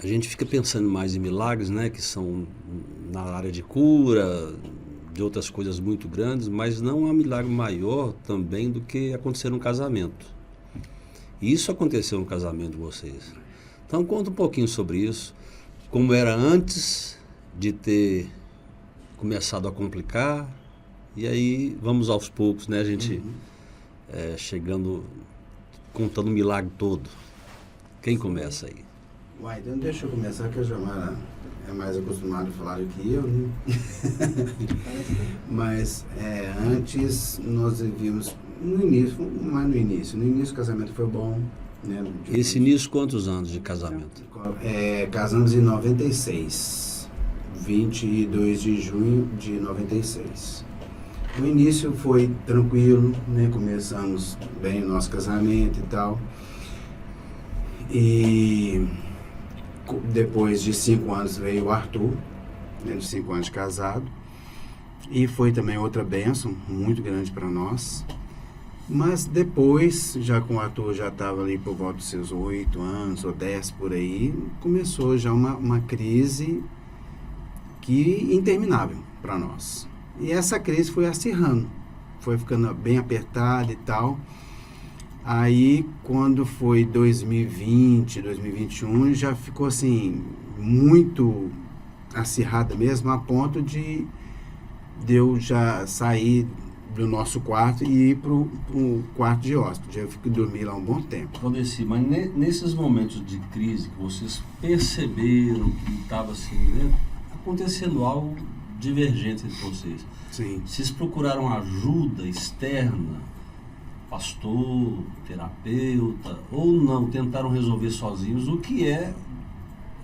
a gente fica pensando mais em milagres, né, que são na área de cura, de outras coisas muito grandes, mas não há milagre maior também do que acontecer num casamento. E isso aconteceu no casamento de vocês. Então conta um pouquinho sobre isso, como era antes de ter começado a complicar, e aí vamos aos poucos, né, a gente chegando, contando o milagre todo. Quem começa aí? Uai, então deixa eu começar, que a Jamara é mais acostumada a falar do que eu, né? Mas antes nós vivíamos no início, mas no início o casamento foi bom, né? Esse início, quantos anos de casamento? Casamos em 96, 22 de junho de 96. O início foi tranquilo, né? Começamos bem o nosso casamento e tal. E depois de 5 anos veio o Arthur, né, de 5 anos de casado, e foi também outra bênção muito grande para nós. Mas depois, já com o Arthur já estava ali por volta dos seus 8 anos ou 10 por aí, começou já uma crise interminável para nós. E essa crise foi acirrando, foi ficando bem apertada e tal. Aí, quando foi 2020, 2021, já ficou assim, muito acirrada mesmo, a ponto de eu já sair do nosso quarto e ir pro quarto de hóspede. Eu fico dormir lá um bom tempo. Valdeci, mas nesses momentos de crise que vocês perceberam que estava assim, né, acontecendo algo divergente entre vocês. Sim. Vocês procuraram ajuda externa? Pastor, terapeuta, ou não, tentaram resolver sozinhos, o que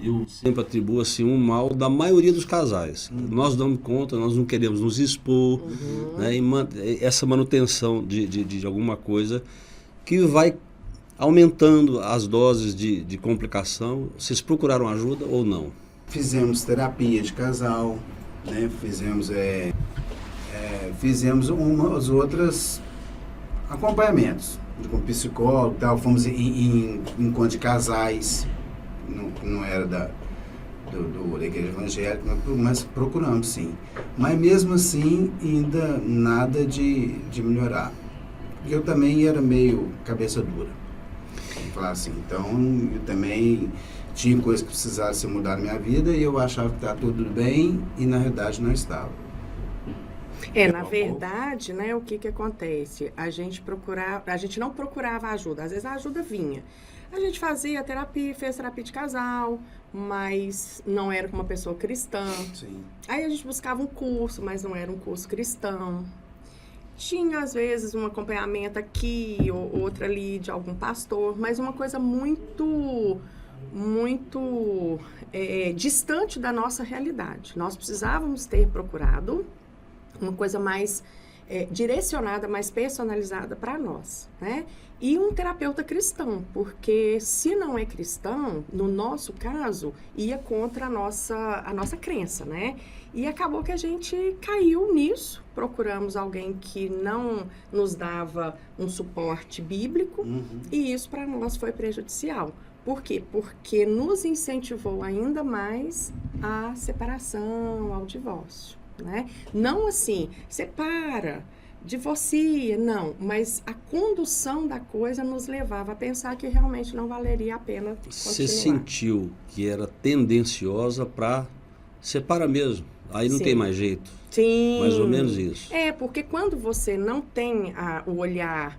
eu sempre atribuo assim um mal da maioria dos casais. Nós damos conta, nós não queremos nos expor, né, e essa manutenção de alguma coisa que vai aumentando as doses de complicação. Vocês procuraram ajuda ou não? Fizemos terapia de casal, né, fizemos umas outras acompanhamentos com psicólogo, tal. Fomos em encontro de casais, não era da igreja evangélica, mas procuramos sim. Mas mesmo assim, ainda nada de melhorar. Porque eu também era meio cabeça dura, vamos falar assim. Então, eu também tinha coisas que precisavam ser mudadas na minha vida e eu achava que estava tudo bem e na realidade não estava. Na verdade, né, o que acontece? A gente não procurava ajuda, às vezes a ajuda vinha. A gente fazia terapia, fez terapia de casal, mas não era com uma pessoa cristã. Sim. Aí a gente buscava um curso, mas não era um curso cristão. Tinha, às vezes, um acompanhamento aqui ou outro ali de algum pastor, mas uma coisa muito distante da nossa realidade. Nós precisávamos ter procurado uma coisa mais direcionada, mais personalizada para nós, né? E um terapeuta cristão, porque se não é cristão, no nosso caso, ia contra a nossa crença, né? E acabou que a gente caiu nisso, procuramos alguém que não nos dava um suporte bíblico, e isso para nós foi prejudicial. Por quê? Porque nos incentivou ainda mais à separação, ao divórcio. Né? Não assim, separa, divorcia, não, mas a condução da coisa nos levava a pensar que realmente não valeria a pena continuar. Você sentiu que era tendenciosa para separar mesmo, aí não Sim. tem mais jeito? Sim. Mais ou menos isso. Porque quando você não tem o olhar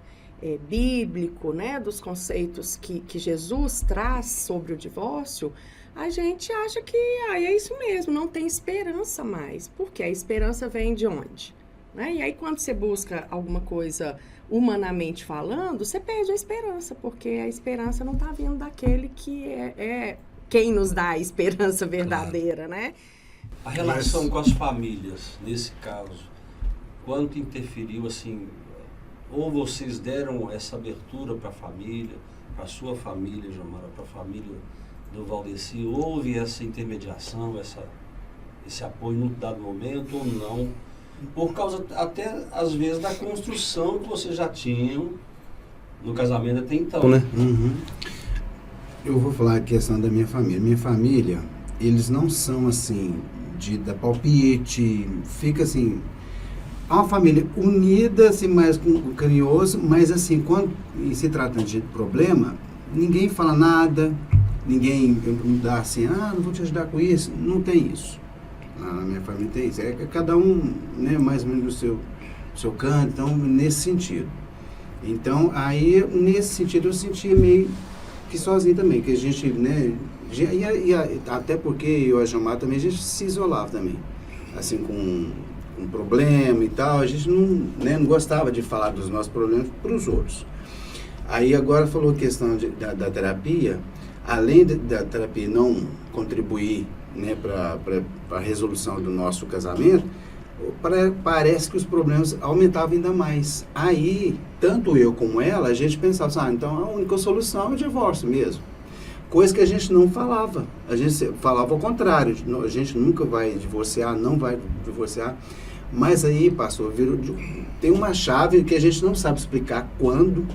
bíblico, né, dos conceitos que Jesus traz sobre o divórcio, a gente acha que é isso mesmo, não tem esperança mais. Porque a esperança vem de onde? Né? E aí, quando você busca alguma coisa humanamente falando, você perde a esperança, porque a esperança não está vindo daquele que é quem nos dá a esperança verdadeira, né? A relação com as famílias, nesse caso, quanto interferiu, assim, ou vocês deram essa abertura para a família, para a sua família, Jamara, para a família do Valdeci, houve essa intermediação, esse apoio num dado momento ou não, por causa até às vezes da construção que vocês já tinham no casamento até então, né? Eu vou falar a questão da minha família. Minha família, eles não são assim, de dar palpite, fica assim. É uma família unida, assim, mais carinhoso, mas assim, quando se trata de problema, ninguém fala nada, ninguém dá assim, não vou te ajudar com isso. Não tem isso. Na minha família tem isso. É cada um, né, mais ou menos do seu canto, então, nesse sentido. Então, aí, nesse sentido, eu sentia meio que sozinho também, que a gente, né, até porque eu e a Jamar também, a gente se isolava também, assim, com um problema e tal, a gente não gostava de falar dos nossos problemas para os outros. Aí agora falou a questão da terapia, além da terapia não contribuir, né, para a resolução do nosso casamento, parece que os problemas aumentavam ainda mais. Aí, tanto eu como ela, a gente pensava, então a única solução é o divórcio mesmo. Coisa que a gente não falava. A gente falava ao contrário, a gente nunca vai divorciar, não vai divorciar. Mas aí, pastor, tem uma chave que a gente não sabe explicar quando.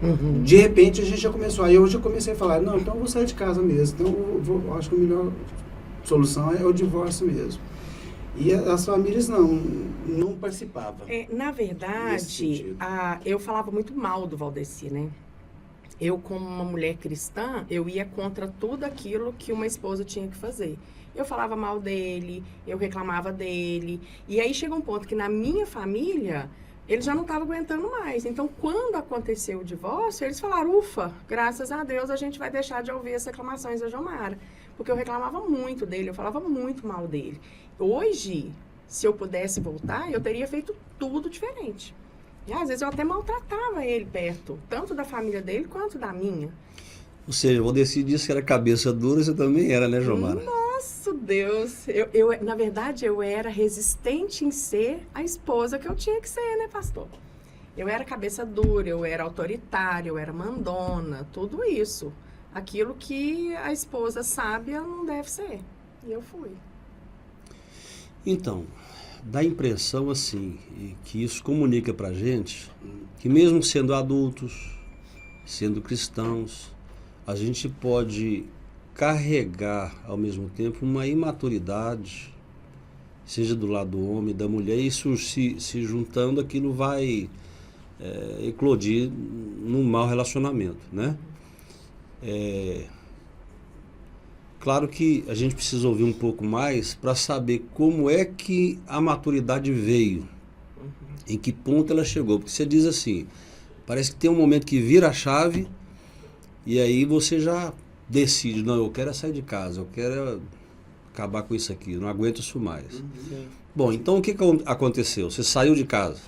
Uhum. De repente a gente já começou. Aí eu já comecei a falar, não, então eu vou sair de casa mesmo. Então eu acho que a melhor solução é o divórcio mesmo. E as famílias não participavam. Na verdade, eu falava muito mal do Valdeci, né? Eu, como uma mulher cristã, eu ia contra tudo aquilo que uma esposa tinha que fazer. Eu falava mal dele, eu reclamava dele. E aí chegou um ponto que na minha família, ele já não estava aguentando mais. Então, quando aconteceu o divórcio, eles falaram, ufa, graças a Deus a gente vai deixar de ouvir as reclamações da Jomara. Porque eu reclamava muito dele, eu falava muito mal dele. Hoje, se eu pudesse voltar, eu teria feito tudo diferente. E às vezes eu até maltratava ele perto, tanto da família dele quanto da minha. Ou seja, o Valdeci disse que era cabeça dura, você também era, né, Jomara? Nossa, Deus! Na verdade, eu era resistente em ser a esposa que eu tinha que ser, né, pastor? Eu era cabeça dura, eu era autoritária, eu era mandona, tudo isso. Aquilo que a esposa sábia não deve ser. E eu fui. Então, dá a impressão, assim, que isso comunica pra gente que mesmo sendo adultos, sendo cristãos, a gente pode carregar, ao mesmo tempo, uma imaturidade, seja do lado do homem, da mulher, e isso se juntando, aquilo vai eclodir num mau relacionamento, né? Claro que a gente precisa ouvir um pouco mais para saber como é que a maturidade veio, em que ponto ela chegou. Porque você diz assim, parece que tem um momento que vira a chave e aí você já decide, não, eu quero sair de casa, eu quero acabar com isso aqui, não aguento isso mais. Bom, então o que aconteceu? Você saiu de casa?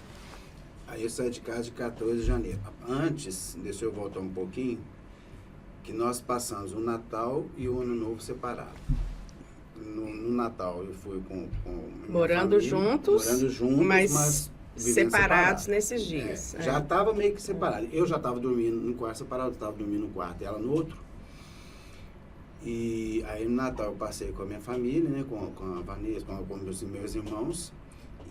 Aí eu saí de casa de 14 de janeiro. Antes, deixa eu voltar um pouquinho, que nós passamos o Natal e o Ano Novo separado. No Natal eu fui com morando juntos, mas separados separados nesses dias. Já estava meio que separado. Eu já estava dormindo no quarto separado, eu estava dormindo no quarto e ela no outro. E aí no Natal eu passei com a minha família, né, com a Vanessa, com meus irmãos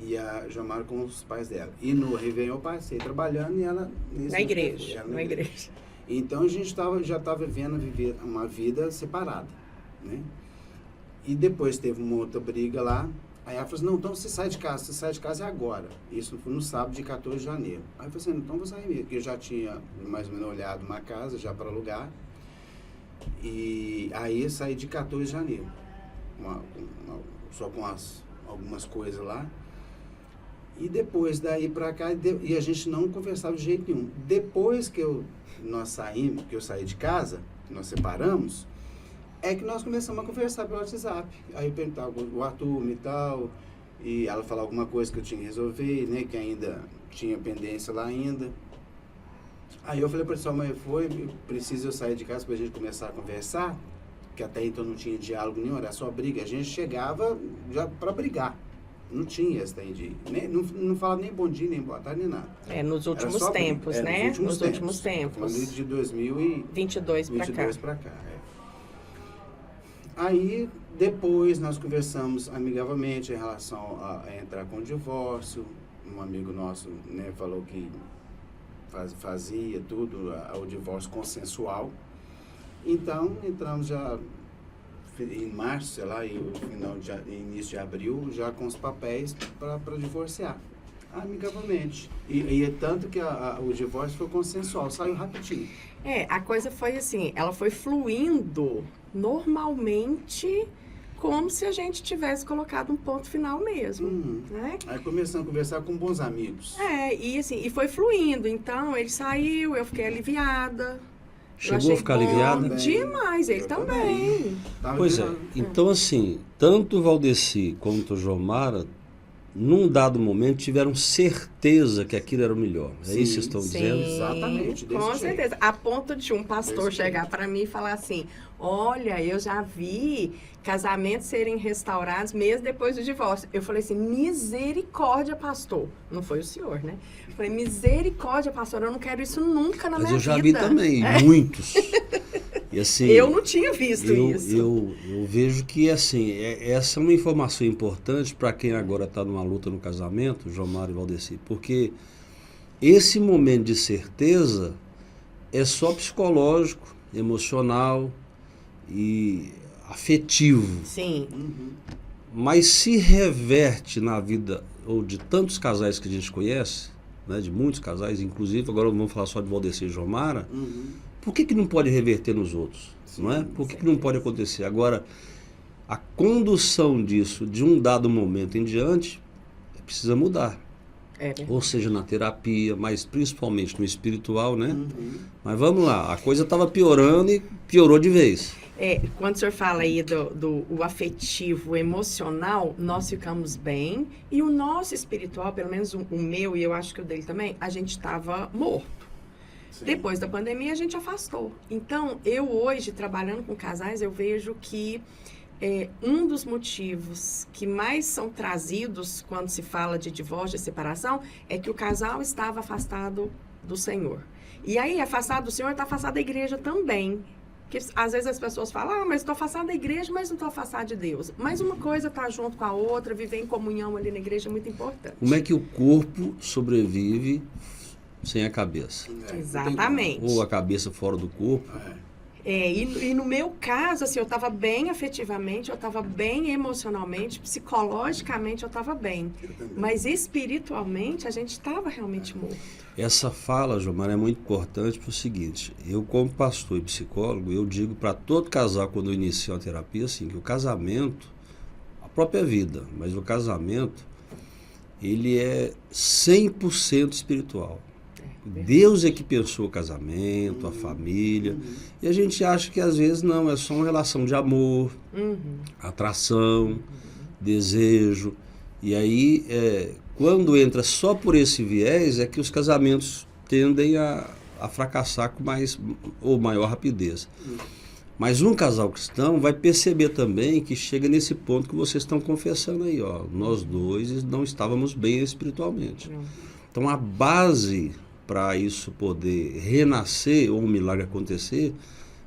e a Jamara com os pais dela. E no Réveillon eu passei trabalhando e ela... Na igreja. Então a gente já estava vivendo uma vida separada, né? E depois teve uma outra briga lá. Aí ela falou assim, não, então você sai de casa é agora. Isso foi no sábado de 14 de janeiro. Aí eu falei assim, então vou sair mesmo, porque eu já tinha mais ou menos olhado uma casa já para alugar. E aí eu saí de 14 de janeiro, só com algumas coisas lá. E depois daí para cá, e a gente não conversava de jeito nenhum. Depois que nós saímos, que eu saí de casa, que nós separamos, é que nós começamos a conversar pelo WhatsApp. Aí eu perguntava o Arthur e tal, e ela falava alguma coisa que eu tinha que resolver, né, que ainda tinha pendência lá ainda. Aí eu falei para sua mãe, preciso eu sair de casa para a gente começar a conversar, que até então não tinha diálogo nenhum, era só briga. A gente chegava já para brigar. Não tinha esse de não falava nem bom dia, nem boa tarde, nem nada. Nos últimos tempos, né? Nos últimos tempos. De 2022 para cá. Aí, depois, nós conversamos amigavelmente em relação a entrar com o divórcio. Um amigo nosso, né, falou que fazia tudo, o divórcio consensual. Então, entramos já em março, sei lá, início de abril, já com os papéis para divorciar, amigavelmente. E é tanto que o divórcio foi consensual, saiu rapidinho. A coisa foi assim, ela foi fluindo normalmente, como se a gente tivesse colocado um ponto final mesmo, né? Aí começamos a conversar com bons amigos. E foi fluindo. Então, ele saiu, eu fiquei aliviada. Chegou a ficar aliviada? Demais, ele também. Pois é, então assim, tanto o Valdeci quanto o Jomara, num dado momento, tiveram certeza que aquilo era o melhor. É isso que vocês estão dizendo? Exatamente. Com certeza. A ponto de um pastor chegar para mim e falar assim, olha, eu já vi casamentos serem restaurados mesmo depois do divórcio. Eu falei assim, misericórdia, pastor. Não foi o senhor, né? Eu falei, misericórdia, pastor, eu não quero isso nunca na minha vida. Mas eu já vi também, muitos. E, assim, eu não tinha visto isso. Eu vejo que, assim, essa é uma informação importante para quem agora está numa luta no casamento, Jomara e Valdeci, porque esse momento de certeza é só psicológico, emocional e afetivo. Sim. Mas se reverte na vida ou de tantos casais que a gente conhece, né, de muitos casais, inclusive, agora vamos falar só de Valdeci e Jomara, por que não pode reverter nos outros? Sim, não é? Por que não pode acontecer? Agora, a condução disso, de um dado momento em diante, precisa mudar. Ou seja, na terapia, mas principalmente no espiritual, né? Mas vamos lá, a coisa estava piorando e piorou de vez. Quando o senhor fala aí do afetivo, o emocional, nós ficamos bem. E o nosso espiritual, pelo menos o meu e eu acho que o dele também, a gente estava morto. Sim. Depois da pandemia, a gente afastou. Então, eu hoje, trabalhando com casais, eu vejo que um dos motivos que mais são trazidos quando se fala de divórcio e separação é que o casal estava afastado do Senhor. E aí, afastado do Senhor, está afastado da igreja também. Porque às vezes as pessoas falam, mas estou afastado da igreja, mas não estou afastado de Deus. Mas uma coisa está junto com a outra, viver em comunhão ali na igreja é muito importante. Como é que o corpo sobrevive sem a cabeça? Exatamente. Ou a cabeça fora do corpo. E no meu caso, assim, eu estava bem afetivamente, eu estava bem emocionalmente, psicologicamente eu estava bem. Mas espiritualmente a gente estava realmente morto. Essa fala, Jomara, é muito importante para o seguinte, eu como pastor e psicólogo, eu digo para todo casal quando eu inicio a terapia, assim, que o casamento, a própria vida, mas o casamento, ele é 100% espiritual. Deus é que pensou o casamento, a família, e a gente acha que às vezes não, é só uma relação de amor, atração, desejo, e aí quando entra só por esse viés é que os casamentos tendem a fracassar com maior rapidez. Mas um casal cristão vai perceber também que chega nesse ponto que vocês estão confessando aí, ó, nós dois não estávamos bem espiritualmente. Então a base para isso poder renascer ou um milagre acontecer,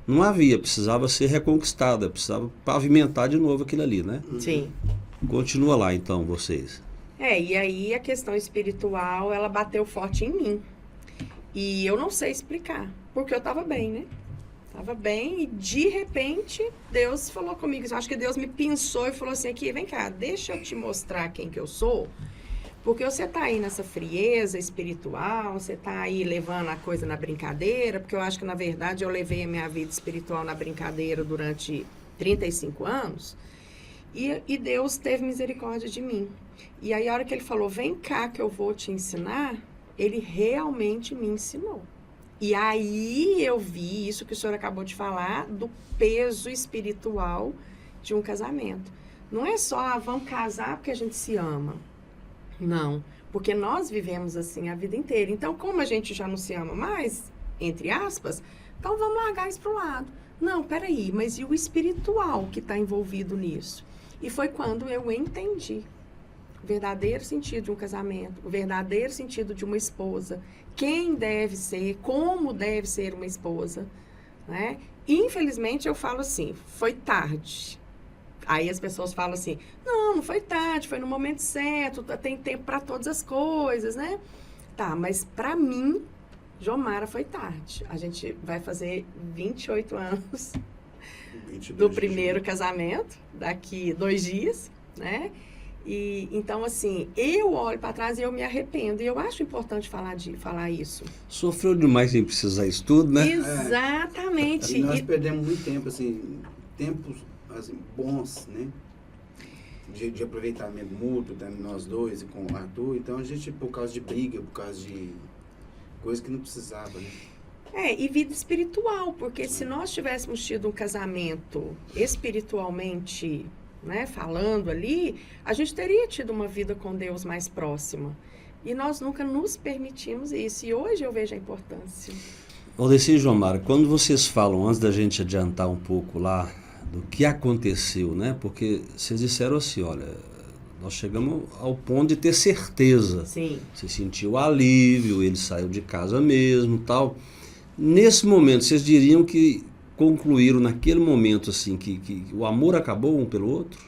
não havia, precisava ser reconquistada, precisava pavimentar de novo aquilo ali, né? Sim. Continua lá então, vocês. E aí a questão espiritual, ela bateu forte em mim. E eu não sei explicar, porque eu estava bem, né? Estava bem e de repente Deus falou comigo, eu acho que Deus me pinçou e falou assim, aqui, vem cá, deixa eu te mostrar quem que eu sou. Porque você está aí nessa frieza espiritual, você está aí levando a coisa na brincadeira, porque eu acho que, na verdade, eu levei a minha vida espiritual na brincadeira durante 35 anos, e Deus teve misericórdia de mim. E aí, a hora que ele falou, vem cá que eu vou te ensinar, ele realmente me ensinou. E aí eu vi isso que o senhor acabou de falar, do peso espiritual de um casamento. Não é só, vamos casar porque a gente se ama. Não, porque nós vivemos assim a vida inteira. Então, como a gente já não se ama mais, entre aspas, então vamos largar isso para o lado. Não, peraí, mas e o espiritual que está envolvido nisso? E foi quando eu entendi o verdadeiro sentido de um casamento, o verdadeiro sentido de uma esposa, quem deve ser, como deve ser uma esposa, né? Infelizmente, eu falo assim, foi tarde. Aí as pessoas falam assim, não foi tarde, foi no momento certo, tem tempo para todas as coisas, né? Tá, mas para mim, Jomara foi tarde. A gente vai fazer 28 anos 22 do de primeiro julho. casamento, daqui 2 dias, né? E então, assim, eu olho para trás e eu me arrependo. E eu acho importante falar isso. Sofreu demais sem precisar isso tudo, né? Exatamente. E nós E- perdemos muito tempo, assim, tempos assim, bons, né? De aproveitamento mútuo, também nós dois e com o Arthur. Então a gente, por causa de briga, por causa de coisa que não precisava, né? e vida espiritual, porque se nós tivéssemos tido um casamento espiritualmente, né, falando ali, a gente teria tido uma vida com Deus mais próxima. E nós nunca nos permitimos isso. E hoje eu vejo a importância. Valdeci e Jomara, quando vocês falam, antes da gente adiantar um pouco lá, do que aconteceu, né? Porque vocês disseram assim, olha, nós chegamos ao ponto de ter certeza. Sim. Você sentiu alívio, ele saiu de casa mesmo, tal. Nesse momento, vocês diriam que concluíram naquele momento assim que o amor acabou um pelo outro?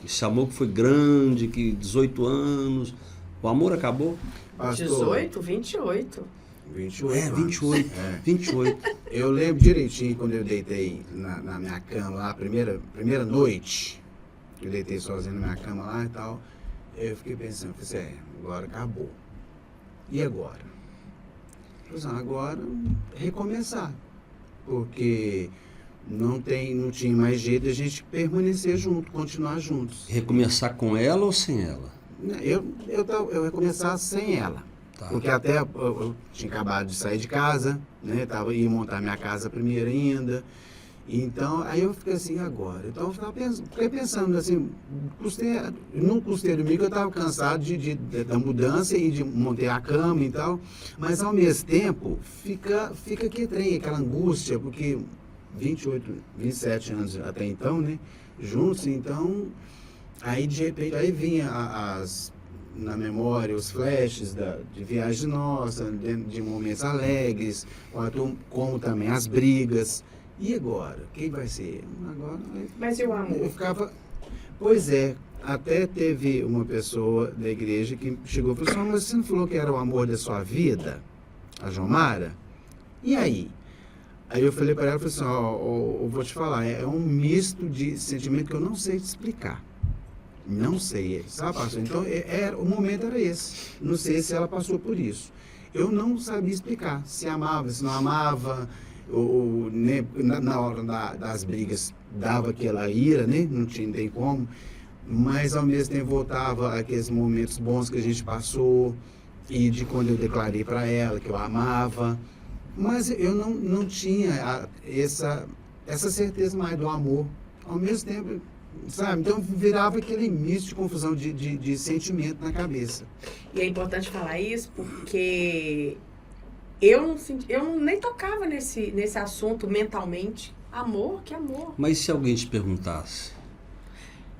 Esse amor que foi grande, que 18 anos, o amor acabou? Pastor, 18, 28. 28 É, anos. 28, É. 28. Eu lembro direitinho quando eu deitei na minha cama lá, a primeira noite, eu deitei sozinho na minha cama lá e tal, eu fiquei pensando, falei, agora acabou. E agora? Eu falei, agora recomeçar, porque não tinha mais jeito de a gente permanecer junto, continuar juntos. Recomeçar com ela ou sem ela? Eu ia começar sem ela. Tá. Porque até eu tinha acabado de sair de casa, né? Ia montar minha casa primeiro ainda. Então, aí eu fiquei assim, agora? Então, eu fiquei pensando assim, não custei domingo, eu estava cansado da mudança e de montar a cama e tal. Mas, ao mesmo tempo, fica que trem, aquela angústia, porque 28, 27 anos até então, né? Juntos, então, aí de repente, aí vinha na memória os flashes de viagem nossa, de momentos alegres, como também as brigas. E agora? Quem vai ser? Agora, Mas e o amor? eu ficava... Pois é, até teve uma pessoa da igreja que chegou e falou assim, mas você não falou que era o amor da sua vida, a Jomara? E aí? Aí eu falei para ela, falei assim, eu vou te falar, é um misto de sentimento que eu não sei te explicar. Não sei, sabe, pastor? Então, o momento era esse. Não sei se ela passou por isso. Eu não sabia explicar se amava, se não amava, ou né, na hora das brigas dava aquela ira, né? Não tem como. Mas, ao mesmo tempo, voltava aqueles momentos bons que a gente passou e de quando eu declarei para ela que eu amava. Mas eu não tinha essa certeza mais do amor. Ao mesmo tempo... Sabe? Então virava aquele misto de confusão de sentimento na cabeça. E é importante falar isso porque eu nem tocava nesse assunto mentalmente. Amor, que amor. Mas se alguém te perguntasse?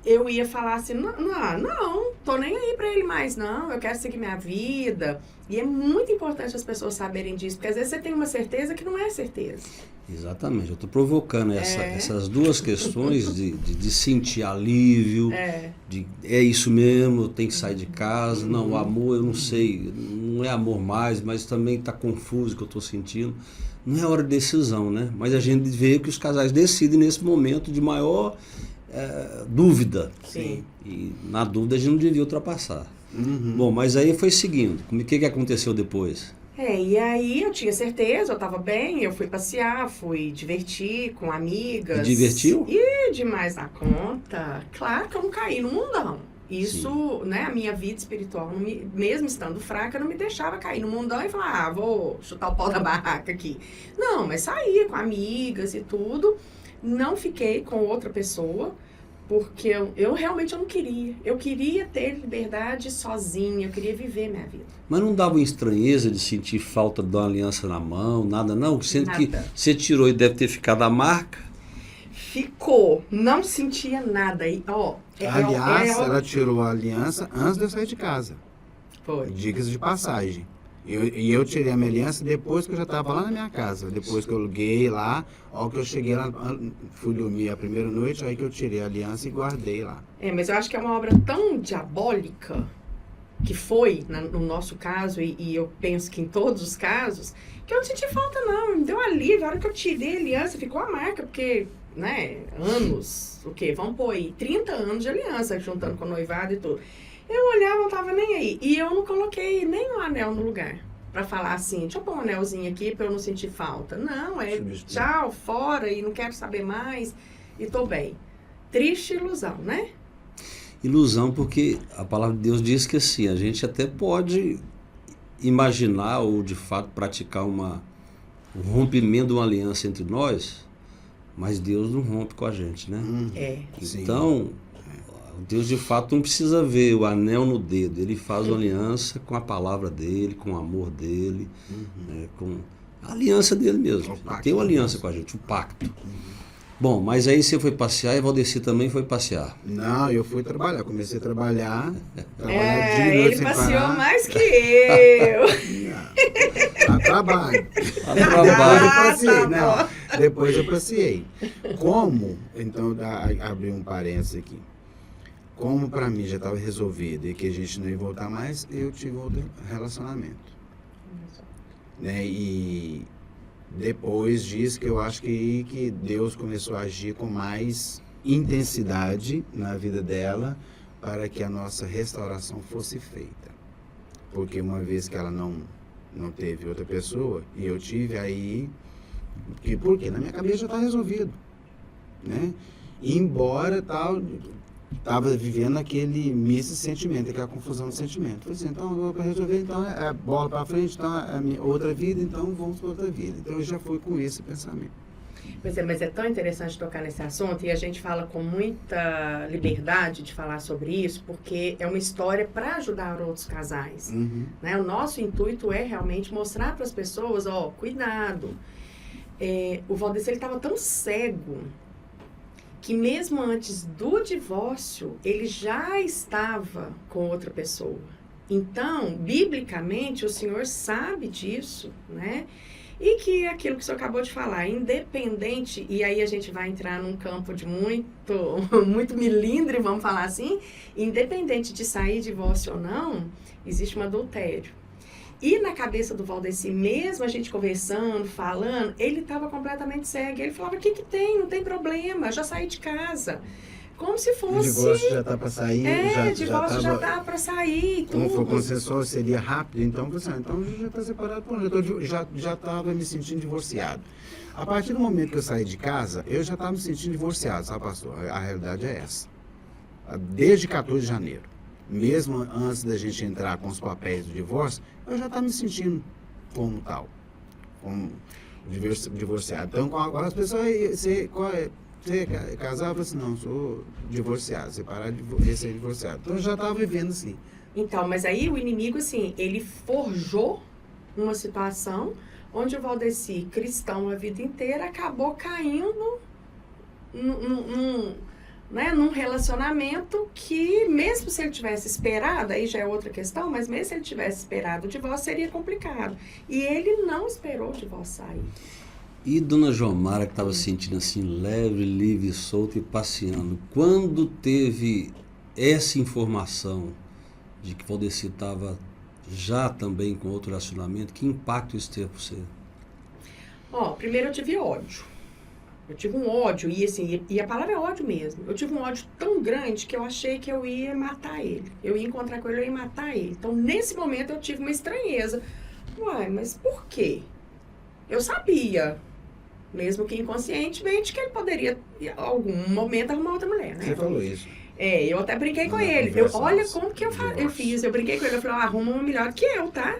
Eu ia falar assim, não, tô nem aí pra ele mais, não. Eu quero seguir minha vida. E é muito importante as pessoas saberem disso, porque às vezes você tem uma certeza que não é certeza. Exatamente, eu estou provocando essas duas questões de sentir alívio, é isso mesmo, tem que sair de casa, não, o amor eu não sei, não é amor mais, mas também está confuso o que eu estou sentindo. Não é hora de decisão, né? Mas a gente vê que os casais decidem nesse momento de maior dúvida. Sim. E na dúvida a gente não devia ultrapassar. Uhum. Bom, mas aí foi seguindo, o que aconteceu depois? E aí eu tinha certeza, eu tava bem, eu fui passear, fui divertir com amigas. E divertiu? E demais da conta. Claro que eu não caí no mundão. Isso, né, a minha vida espiritual, mesmo estando fraca, não me deixava cair no mundão e falar, vou chutar o pau da barraca aqui. Não, mas saía com amigas e tudo. Não fiquei com outra pessoa, porque eu realmente não queria. Eu queria ter liberdade sozinha, eu queria viver minha vida. Mas não dava uma estranheza de sentir falta de uma aliança na mão, nada não? Sendo que Nada. você tirou e deve ter ficado a marca. Ficou, não sentia nada. E, Aliás, ela tirou a aliança antes de eu sair de casa. Foi. Dicas de passagem. Eu tirei a minha aliança depois que eu já estava lá na minha casa. Depois que eu aluguei lá, ao que eu cheguei lá, fui dormir a primeira noite, aí que eu tirei a aliança e guardei lá. Mas eu acho que é uma obra tão diabólica que foi no nosso caso, e eu penso que em todos os casos, que eu não senti falta não, me deu alívio, a hora que eu tirei a aliança, ficou a marca, porque, né, anos, o quê? Vamos pôr aí, 30 anos de aliança, juntando com o noivado e tudo. Eu olhava, não tava nem aí, e eu não coloquei nem um anel no lugar, pra falar assim, deixa eu pôr um anelzinho aqui pra eu não sentir falta. Não, é tchau, fora, e não quero saber mais, e tô bem. Triste ilusão, né? Ilusão, porque a palavra de Deus diz que assim, a gente até pode imaginar ou de fato praticar um rompimento de uma aliança entre nós, mas Deus não rompe com a gente, né? Então, Deus de fato não precisa ver o anel no dedo, ele faz uma aliança com a palavra dele, com o amor dele, né, com a aliança dele mesmo. Ele tem uma aliança com a gente, o pacto. Bom, mas aí você foi passear e Valdeci também foi passear. Não, eu fui trabalhar, comecei a trabalhar ele passeou mais que eu. A trabalho. Depois eu passeei. Como, então, abri um parênteses aqui. Como para mim já estava resolvido e que a gente não ia voltar mais, eu tive outro relacionamento. Né? E depois disso que eu acho que Deus começou a agir com mais intensidade na vida dela para que a nossa restauração fosse feita. Porque uma vez que ela não teve outra pessoa e eu tive, aí... Porque na minha cabeça já está resolvido. Né? Embora tal... Estava vivendo aquele misto de sentimento, aquela confusão de sentimento. Falei assim, então, para resolver, então, é bola para frente, então, é a minha outra vida, então, vamos para outra vida. Então, eu já fui com esse pensamento. Mas é tão interessante tocar nesse assunto, e a gente fala com muita liberdade de falar sobre isso, porque é uma história para ajudar outros casais. Né? O nosso intuito é realmente mostrar para as pessoas, cuidado. O Valdeci, ele estava tão cego que mesmo antes do divórcio, ele já estava com outra pessoa. Então, biblicamente, o Senhor sabe disso, né? E que aquilo que o Senhor acabou de falar, independente, e aí a gente vai entrar num campo de muito milindre, vamos falar assim, independente de sair divórcio ou não, existe um adultério. E na cabeça do Valdeci mesmo, a gente conversando, falando, ele estava completamente cego. Ele falava, o que tem? Não tem problema, já saí de casa. Como se fosse... O divórcio já está para sair. Divórcio já está para sair. Como for consensual, seria rápido. Então, então já está separado, já estava me sentindo divorciado. A partir do momento que eu saí de casa, eu já estava me sentindo divorciado, sabe, pastor? A realidade é essa. Desde 14 de janeiro. Mesmo antes da gente entrar com os papéis do divórcio, eu já estava me sentindo como tal, como divorciado. Então, agora as pessoas, você é casado? Eu falei assim, não, sou divorciado, separado, ser divorciado. Então, eu já estava vivendo assim. Então, mas aí o inimigo, assim, ele forjou uma situação onde o Valdeci, cristão a vida inteira, acabou caindo num relacionamento que, mesmo se ele tivesse esperado, aí já é outra questão, mas mesmo se ele tivesse esperado o divórcio, seria complicado. E ele não esperou o divórcio sair. E Dona Jomara, que estava sentindo assim, leve, livre, solta e passeando, quando teve essa informação de que Valdeci estava já também com outro relacionamento, que impacto isso teve para você? Primeiro eu tive ódio. Eu tive um ódio, e a palavra é ódio mesmo. Eu tive um ódio tão grande que eu achei que eu ia matar ele. Eu ia encontrar com ele, eu ia matar ele. Então, nesse momento, eu tive uma estranheza. Mas por quê? Eu sabia, mesmo que inconscientemente, que ele poderia, em algum momento, arrumar outra mulher, né? Você falou isso. Eu até brinquei com ele. Olha como que eu fiz. Eu brinquei com ele, eu falei, arruma uma melhor que eu, tá?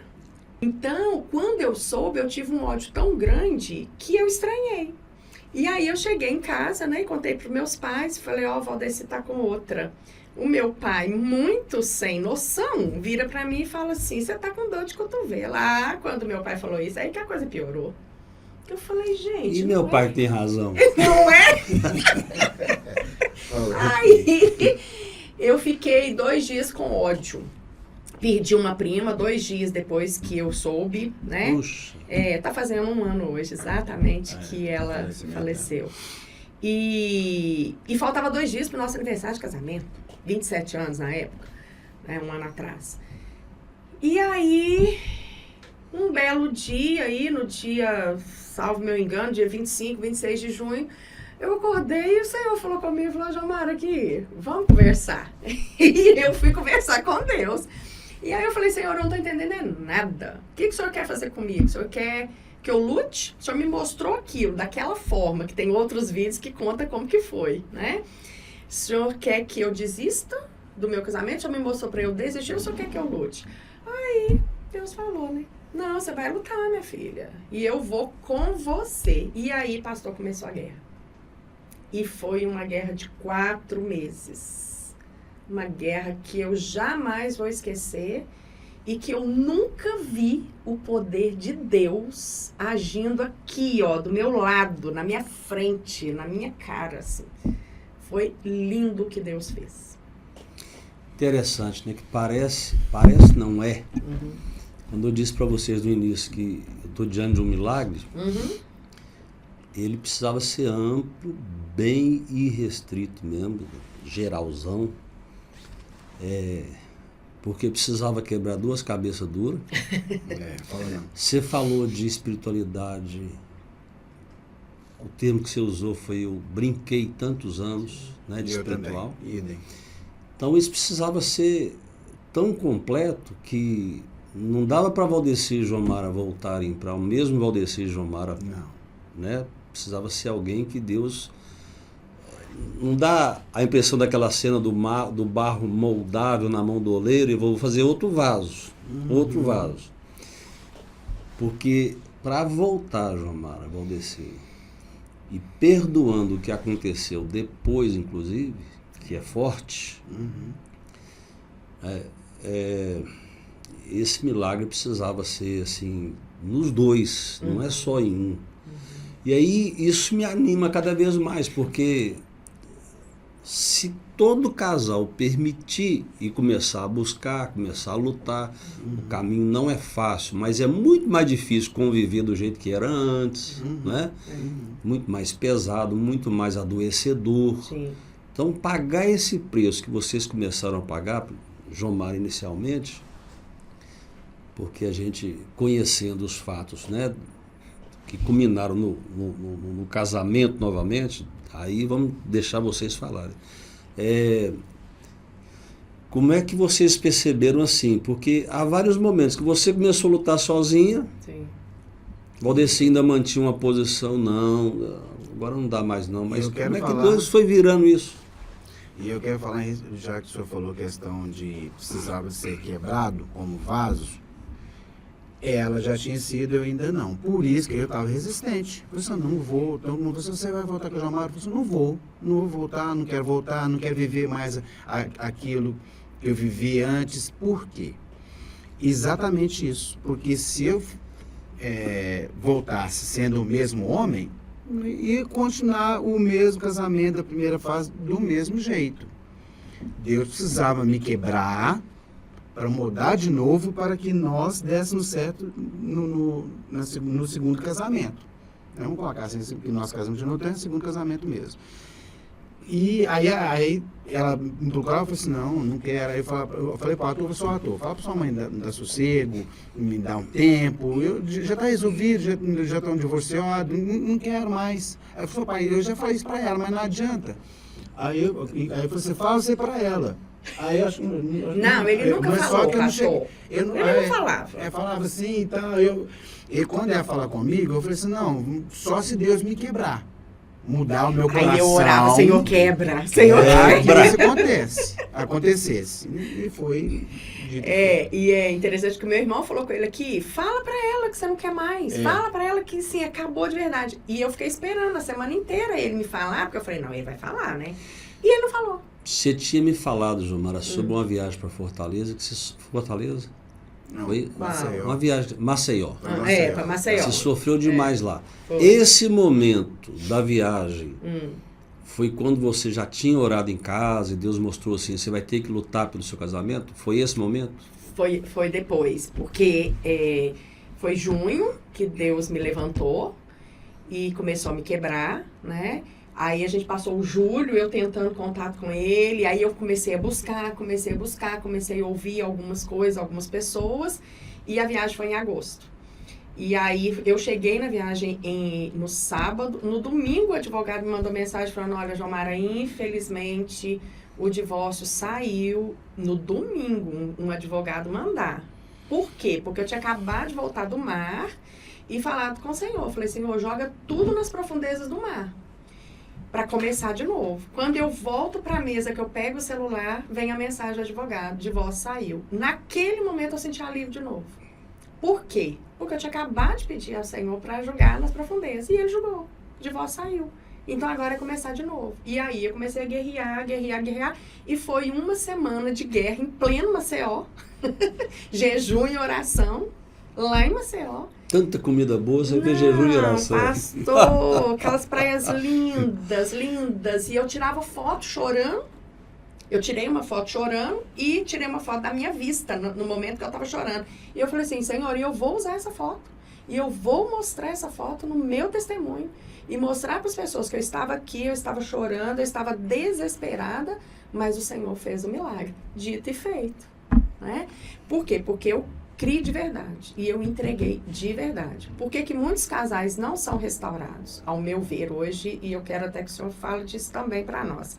Então, quando eu soube, eu tive um ódio tão grande que eu estranhei. E aí eu cheguei em casa, né, e contei para os meus pais, falei, Valdeci tá com outra. O meu pai, muito sem noção, vira para mim e fala assim, você tá com dor de cotovelo. Quando meu pai falou isso, aí que a coisa piorou. Eu falei, gente... E meu pai tem razão. Não é? Aí eu fiquei 2 dias com ódio. Perdi uma prima 2 dias depois que eu soube, né? Puxa. Tá fazendo 1 ano hoje, exatamente, que ela faleceu. E faltava 2 dias pro nosso aniversário de casamento. 27 anos na época, né? 1 ano atrás. E aí, um belo dia aí, no dia, salvo meu engano, dia 25, 26 de junho, eu acordei e o Senhor falou comigo, falou, Jomara, aqui, vamos conversar. E eu fui conversar com Deus. E aí eu falei, Senhor, eu não estou entendendo nada. O que o Senhor quer fazer comigo? O Senhor quer que eu lute? O Senhor me mostrou aquilo, daquela forma, que tem outros vídeos que conta como que foi, né? O Senhor quer que eu desista do meu casamento? O Senhor me mostrou para eu desistir, o Senhor quer que eu lute? Aí Deus falou, né? Não, você vai lutar, minha filha. E eu vou com você. E aí, pastor, começou a guerra. E foi uma guerra de 4 meses. Uma guerra que eu jamais vou esquecer e que eu nunca vi o poder de Deus agindo aqui, ó, do meu lado, na minha frente, na minha cara, assim. Foi lindo o que Deus fez. Interessante, né? Que parece não é. Uhum. Quando eu disse para vocês no início que eu estou diante de um milagre, ele precisava ser amplo, bem irrestrito mesmo, geralzão, porque precisava quebrar 2 cabeças duras. Você falou de espiritualidade, o termo que você usou foi eu brinquei tantos anos, né, de espiritual. Então isso precisava ser tão completo que não dava para Valdeci e Jomara voltarem para o mesmo Valdeci e Jomara, né? Precisava ser alguém que Deus... Não dá a impressão daquela cena do barro moldável na mão do oleiro e vou fazer outro vaso. Outro vaso. Porque para voltar, Jomara, Valdeci, e perdoando o que aconteceu depois, inclusive, que é forte, esse milagre precisava ser assim, nos 2, não é só em um. E aí isso me anima cada vez mais, porque se todo casal permitir e começar a buscar, começar a lutar, o caminho não é fácil, mas é muito mais difícil conviver do jeito que era antes, né? Muito mais pesado, muito mais adoecedor. Sim. Então, pagar esse preço que vocês começaram a pagar, Jomara inicialmente, porque a gente, conhecendo os fatos, né, que culminaram no casamento novamente, aí vamos deixar vocês falarem. Como é que vocês perceberam assim? Porque há vários momentos que você começou a lutar sozinha, Sim. Valdeci ainda mantinha uma posição, não, agora não dá mais não, mas como é que falar... Deus foi virando isso? E eu quero falar, já que o senhor falou questão de precisava ser quebrado como vaso, ela já tinha sido, eu ainda não. Por isso que eu estava resistente. Eu falei, não vou. Todo mundo falou, você vai voltar com a Jomara? Eu falei, não vou voltar, não quero viver mais aquilo que eu vivi antes. Por quê? Exatamente isso. Porque se eu voltasse sendo o mesmo homem, ia continuar o mesmo casamento da primeira fase do mesmo jeito. Deus precisava me quebrar para mudar de novo para que nós dessemos certo no segundo casamento. Vamos colocar assim, que nós casamos de novo, é o segundo casamento mesmo. E aí ela me procurava e falou assim, não quero. Aí eu falei para o ator, fala para sua mãe dar sossego, me dar um tempo, já está resolvido, já estão divorciados, não quero mais. Aí eu falei, pai, eu já falei isso para ela, mas não adianta. Aí você fala você para ela. Aí eu acho, não, ele nunca falou, pastor. Ele não falava. Falava assim, então e quando ela falar comigo, eu falei assim, não, só se Deus me quebrar. Mudar o meu coração. Aí eu orava, Senhor quebra, Senhor quebra. Isso acontecesse. E foi... E é interessante que o meu irmão falou com ele aqui, fala pra ela que você não quer mais, fala pra ela que sim, acabou de verdade. E eu fiquei esperando a semana inteira ele me falar, porque eu falei, não, ele vai falar, né? E ele não falou. Você tinha me falado, Jomara, sobre uma viagem para Fortaleza, Fortaleza? Não, foi Maceió. Uma viagem, Maceió. Para Maceió. Você sofreu demais lá. Foi. Esse momento da viagem foi quando você já tinha orado em casa e Deus mostrou assim, você vai ter que lutar pelo seu casamento? Foi esse momento? Foi depois, porque foi junho que Deus me levantou e começou a me quebrar, né? Aí a gente passou o julho, eu tentando contato com ele, aí eu comecei a buscar, comecei a ouvir algumas coisas, algumas pessoas, e a viagem foi em agosto. E aí eu cheguei na viagem no sábado, no domingo o advogado me mandou mensagem falando, olha, Jomara, infelizmente o divórcio saiu no domingo, um advogado mandar. Por quê? Porque eu tinha acabado de voltar do mar e falado com o Senhor. Eu falei, Senhor, joga tudo nas profundezas do mar. Para começar de novo. Quando eu volto para a mesa, que eu pego o celular, vem a mensagem do advogado, divórcio saiu. Naquele momento eu senti alívio de novo. Por quê? Porque eu tinha acabado de pedir ao Senhor para julgar nas profundezas. E ele julgou. O divórcio saiu. Então agora é começar de novo. E aí eu comecei a guerrear. E foi uma semana de guerra em pleno Maceió. Jejum e oração. Lá em Maceió. Tanta comida boa, você fez jejum e oração. Pastor, aquelas praias lindas. E eu tirava foto chorando. Eu tirei uma foto chorando e tirei uma foto da minha vista no momento que eu estava chorando. E eu falei assim, Senhor, eu vou usar essa foto. E eu vou mostrar essa foto no meu testemunho. E mostrar para as pessoas que eu estava aqui, eu estava chorando, eu estava desesperada. Mas o Senhor fez o milagre. Dito e feito. Né? Por quê? Porque eu criei de verdade e eu entreguei de verdade. Por que muitos casais não são restaurados, ao meu ver hoje, e eu quero até que o senhor fale disso também para nós?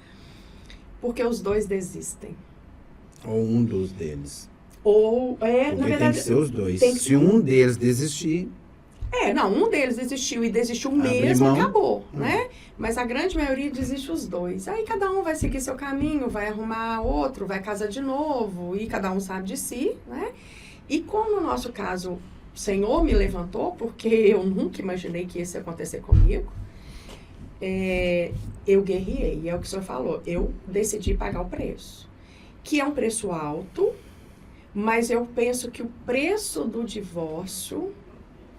Porque os dois desistem. Ou um dos deles. Ou, na verdade... tem que ser os dois. Se ser um deles desistir... um deles desistiu e desistiu mesmo, acabou, né? Mas a grande maioria desiste os dois. Aí cada um vai seguir seu caminho, vai arrumar outro, vai casar de novo, e cada um sabe de si, né? E como no nosso caso, o Senhor me levantou, porque eu nunca imaginei que isso ia acontecer comigo, eu guerriei, é o que o senhor falou, eu decidi pagar o preço. Que é um preço alto, mas eu penso que o preço do divórcio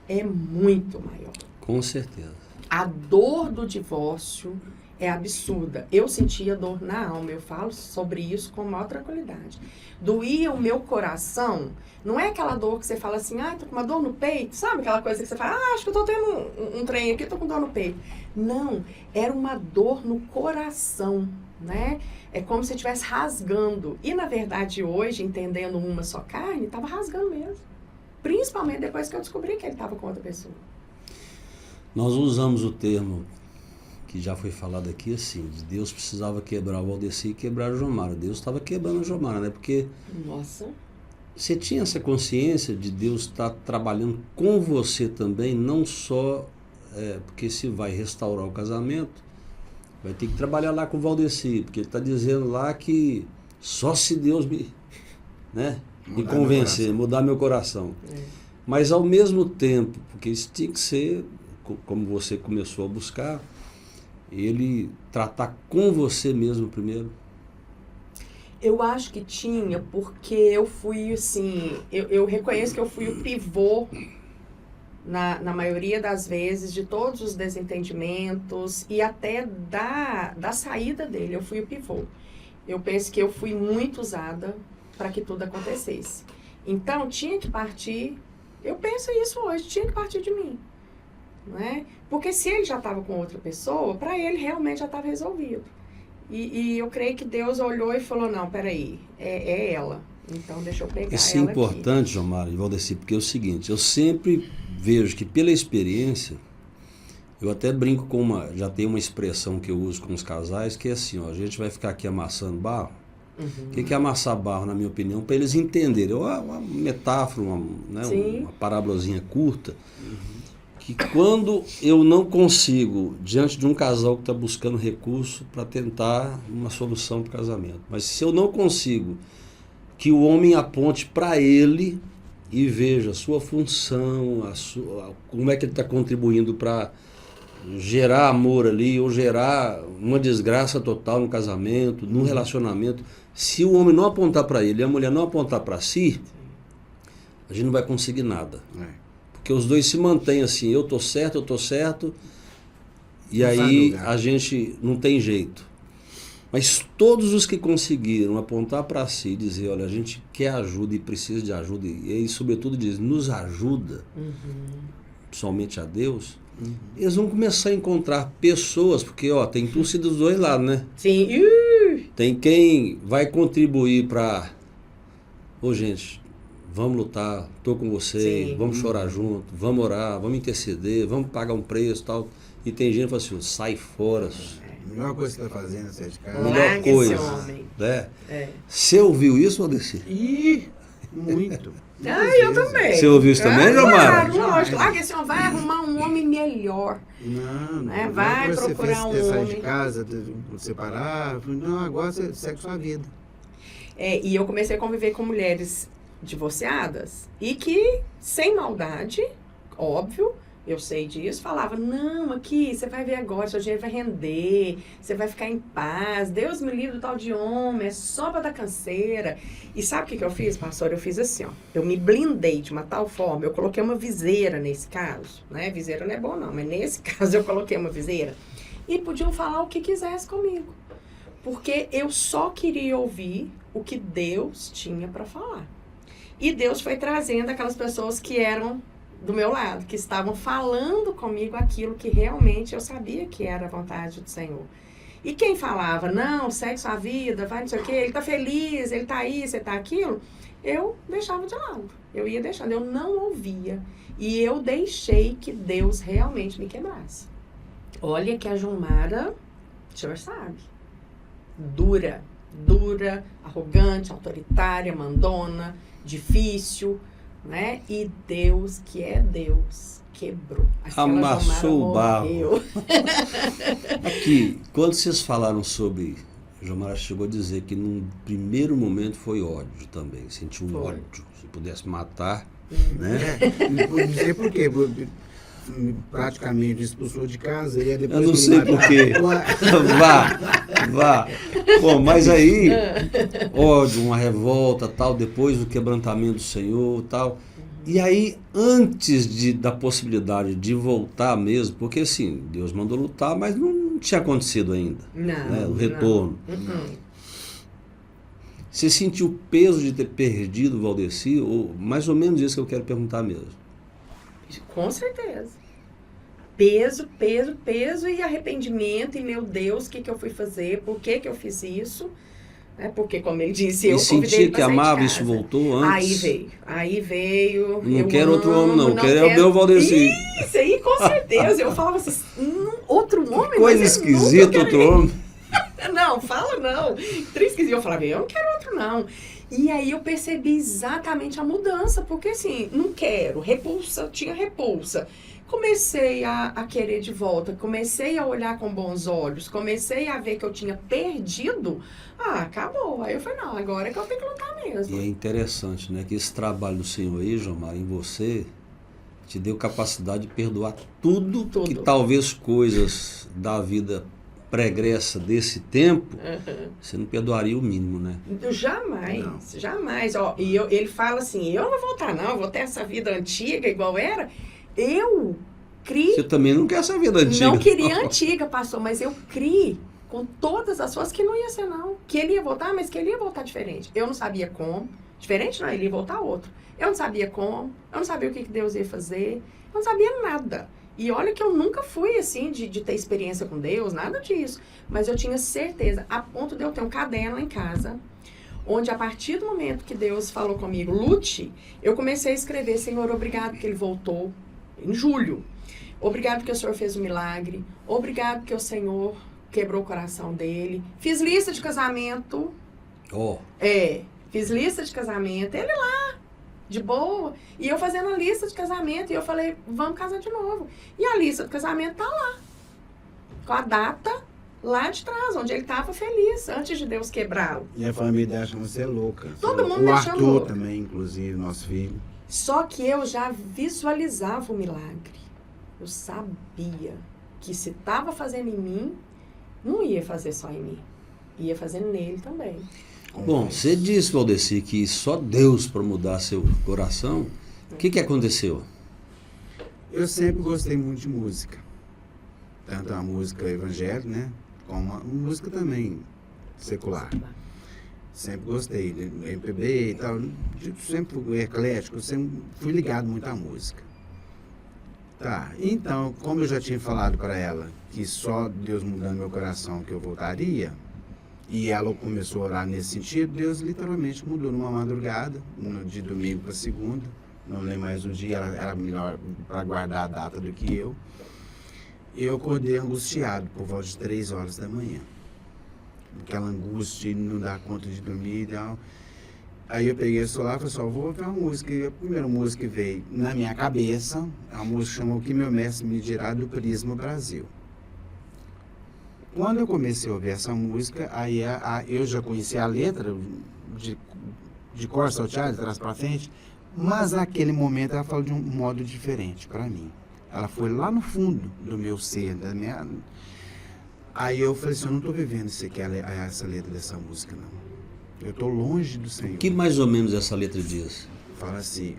é muito maior. Com certeza. A dor do divórcio é absurda. Eu sentia dor na alma, eu falo sobre isso com maior tranquilidade. Doía o meu coração, não é aquela dor que você fala assim, tô com uma dor no peito, sabe aquela coisa que você fala, acho que eu tô tendo um trem aqui, tô com dor no peito. Não, era uma dor no coração, né? É como se estivesse rasgando. E na verdade hoje, entendendo uma só carne, estava rasgando mesmo. Principalmente depois que eu descobri que ele estava com outra pessoa. Nós usamos o termo que já foi falado aqui, assim, de Deus precisava quebrar o Valdeci e quebrar o Jomara. Deus estava quebrando o Jomara, né? Porque nossa, você tinha essa consciência de Deus estar trabalhando com você também, não só porque se vai restaurar o casamento, vai ter que trabalhar lá com o Valdeci, porque ele está dizendo lá que só se Deus me convencer, mudar meu coração. Mas ao mesmo tempo, porque isso tinha que ser, como você começou a buscar, ele tratar com você mesmo primeiro? Eu acho que tinha, porque eu fui assim, eu reconheço que eu fui o pivô, na maioria das vezes, de todos os desentendimentos e até da saída dele, eu fui o pivô. Eu penso que eu fui muito usada para que tudo acontecesse. Então, tinha que partir, eu penso isso hoje, tinha que partir de mim. Né? Porque se ele já estava com outra pessoa, para ele realmente já estava resolvido. E eu creio que Deus olhou e falou, não, peraí, é ela. Então deixa eu pegar isso ela é importante, aqui. Jomara e Valdeci, porque é o seguinte, eu sempre vejo que pela experiência, eu até brinco já tem uma expressão que eu uso com os casais, que é assim, a gente vai ficar aqui amassando barro. O que é amassar barro, na minha opinião? Para eles entenderem. Uma metáfora, uma parábolazinha curta, que quando eu não consigo, diante de um casal que está buscando recurso para tentar uma solução para o casamento, mas se eu não consigo que o homem aponte para ele e veja a sua função, como é que ele está contribuindo para gerar amor ali, ou gerar uma desgraça total no casamento, no relacionamento, se o homem não apontar para ele e a mulher não apontar para si, a gente não vai conseguir nada. Porque os dois se mantêm assim, eu tô certo, e aí a gente não tem jeito. Mas todos os que conseguiram apontar para si e dizer, olha, a gente quer ajuda e precisa de ajuda, e sobretudo diz, nos ajuda, somente a Deus, eles vão começar a encontrar pessoas, porque ó, tem torcida dos dois lados, né? Sim. Tem quem vai contribuir para... Ô, gente, vamos lutar, tô com vocês, Sim. vamos chorar junto, vamos orar, vamos interceder, vamos pagar um preço e tal. E tem gente que fala assim, sai fora. A melhor coisa que você está fazendo é sair de casa. Melhor Larga coisa. esse homem. Né? É. Você ouviu isso, Valdeci? Ih, muito. Eu também. Você ouviu isso também, Jomara? Claro, lógico. Larga esse homem, vai arrumar um homem melhor. Não, Né? não. Vai Depois procurar você sair de homem. casa, separar. Não, agora você segue sua vida. E eu comecei a conviver com mulheres divorciadas e que, sem maldade, óbvio, eu sei disso, falava, não, aqui, você vai ver agora, seu dinheiro vai render, você vai ficar em paz, Deus me livre do tal de homem, é só pra dar canseira. E sabe o que eu fiz, pastor? Eu fiz assim, ó, eu me blindei de uma tal forma, eu coloquei uma viseira nesse caso, né? Viseira não é bom não, mas nesse caso eu coloquei uma viseira. E podiam falar o que quisesse comigo, porque eu só queria ouvir o que Deus tinha para falar. E Deus foi trazendo aquelas pessoas que eram do meu lado, que estavam falando comigo aquilo que realmente eu sabia que era a vontade do Senhor. E quem falava, não, segue sua vida, vai não sei o quê, ele tá feliz, ele tá aí, você tá aquilo, eu deixava de lado. Eu ia deixando, eu não ouvia. E eu deixei que Deus realmente me quebrasse. Olha que a Jomara, o senhor sabe, dura, arrogante, autoritária, mandona, difícil, né? E Deus, que é Deus, quebrou. Aquela Amassou o barro. morreu. Aqui, quando vocês falaram sobre... Jomara chegou a dizer que num primeiro momento foi ódio também. Sentiu um Foi. ódio. Se pudesse matar, né? Vou dizer por quê. Praticamente expulsou de casa e aí depois... Eu não sei por quê. Vá. Bom, mas aí, ódio, uma revolta, tal, depois do quebrantamento do Senhor, tal. E aí, antes da possibilidade de voltar mesmo, porque assim, Deus mandou lutar, mas não tinha acontecido ainda, né? O retorno. Você sentiu o peso de ter perdido o Valdeci? Ou mais ou menos isso que eu quero perguntar mesmo. Com certeza. Peso e arrependimento. E, meu Deus, o que eu fui fazer? Por que eu fiz isso? Porque, como ele disse, eu E sentia que amava, isso voltou antes? Aí veio. Não quero outro homem, não. Quero é o meu Valdeci. Isso aí, com certeza. Eu falava assim, outro homem? Coisa mas esquisita, outro homem. Não, fala não. Três esquisito. Eu falava, eu não quero outro, não. E aí eu percebi exatamente a mudança, porque assim, não quero, repulsa, tinha repulsa. Comecei a querer de volta, comecei a olhar com bons olhos, comecei a ver que eu tinha perdido, acabou. Aí eu falei, não, agora é que eu tenho que lutar mesmo. E é interessante, né, que esse trabalho do Senhor aí, Jomara, em você, te deu capacidade de perdoar tudo. Que talvez coisas da vida pregressa desse tempo, você não perdoaria o mínimo, né? Jamais. Ó, e ele fala assim, eu não vou voltar não, eu vou ter essa vida antiga igual era. Eu criei... Você também não quer essa vida antiga. Não queria antiga, pastor, mas eu criei com todas as forças que não ia ser não. Que ele ia voltar, mas que ele ia voltar diferente. Eu não sabia como. Diferente não, ele ia voltar outro. Eu não sabia como, eu não sabia o que Deus ia fazer, eu não sabia nada. E olha que eu nunca fui assim de ter experiência com Deus, nada disso. Mas eu tinha certeza, a ponto de eu ter um caderno lá em casa, onde a partir do momento que Deus falou comigo, lute, eu comecei a escrever, Senhor, obrigado que ele voltou em julho. Obrigado que o Senhor fez um milagre. Obrigado que o Senhor quebrou o coração dele. Fiz lista de casamento. Fiz lista de casamento. Ele lá, de boa. E eu fazendo a lista de casamento. E eu falei, vamos casar de novo. E a lista do casamento tá lá. Com a data lá de trás, onde ele estava feliz, antes de Deus quebrá-lo. E a família acha você louca. Todo mundo o achando Arthur louca. também, inclusive, nosso filho. Só que eu já visualizava o milagre. Eu sabia que se estava fazendo em mim, não ia fazer só em mim. Ia fazer nele também. Bom, você disse, Valdeci, que só Deus para mudar seu coração. O que aconteceu? Eu sempre gostei muito de música. Tanto a música evangélica, né? Como a música também secular. Sempre gostei de MPB e tal. Sempre fui eclético, sempre fui ligado muito à música. Tá, então, como eu já tinha falado para ela que só Deus mudando meu coração que eu voltaria, e ela começou a orar nesse sentido, Deus literalmente mudou numa madrugada, de domingo para segunda, não lembro mais o dia, ela era melhor para guardar a data do que eu. Eu acordei angustiado por volta de 3 horas da manhã. Aquela angústia de não dar conta de dormir e tal. Aí eu peguei o celular e falei só, vou ouvir uma música. E a primeira música que veio na minha cabeça, a música chamou O Que Meu Mestre Me Dirá, do Prisma Brasil. Quando eu comecei a ouvir essa música, aí eu já conhecia a letra de cor salteada, de trás para frente, mas naquele momento ela falou de um modo diferente para mim. Ela foi lá no fundo do meu ser, da minha... Aí eu falei assim, eu não estou vivendo essa letra dessa música, não. Eu estou longe do Senhor. O que mais ou menos essa letra diz? Fala assim,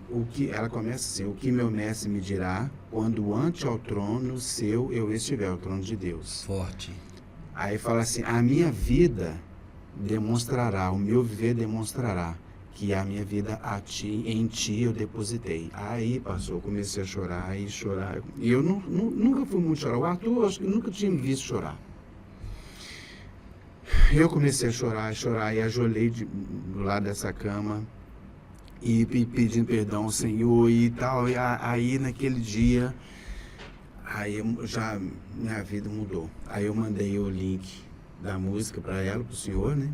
ela começa assim, o que meu mestre me dirá quando ante ao trono seu eu estiver, o trono de Deus. Forte. Aí fala assim, a minha vida demonstrará, o meu viver demonstrará que a minha vida em ti eu depositei. Aí passou, eu comecei a chorar, aí chorar. E eu nunca fui muito chorar. O Arthur, acho que nunca tinha me visto chorar. Eu comecei a chorar, e ajoelhei do lado dessa cama e pedindo perdão ao Senhor e tal. E aí naquele dia, aí já minha vida mudou. Aí eu mandei o link da música para ela, para o Senhor, né?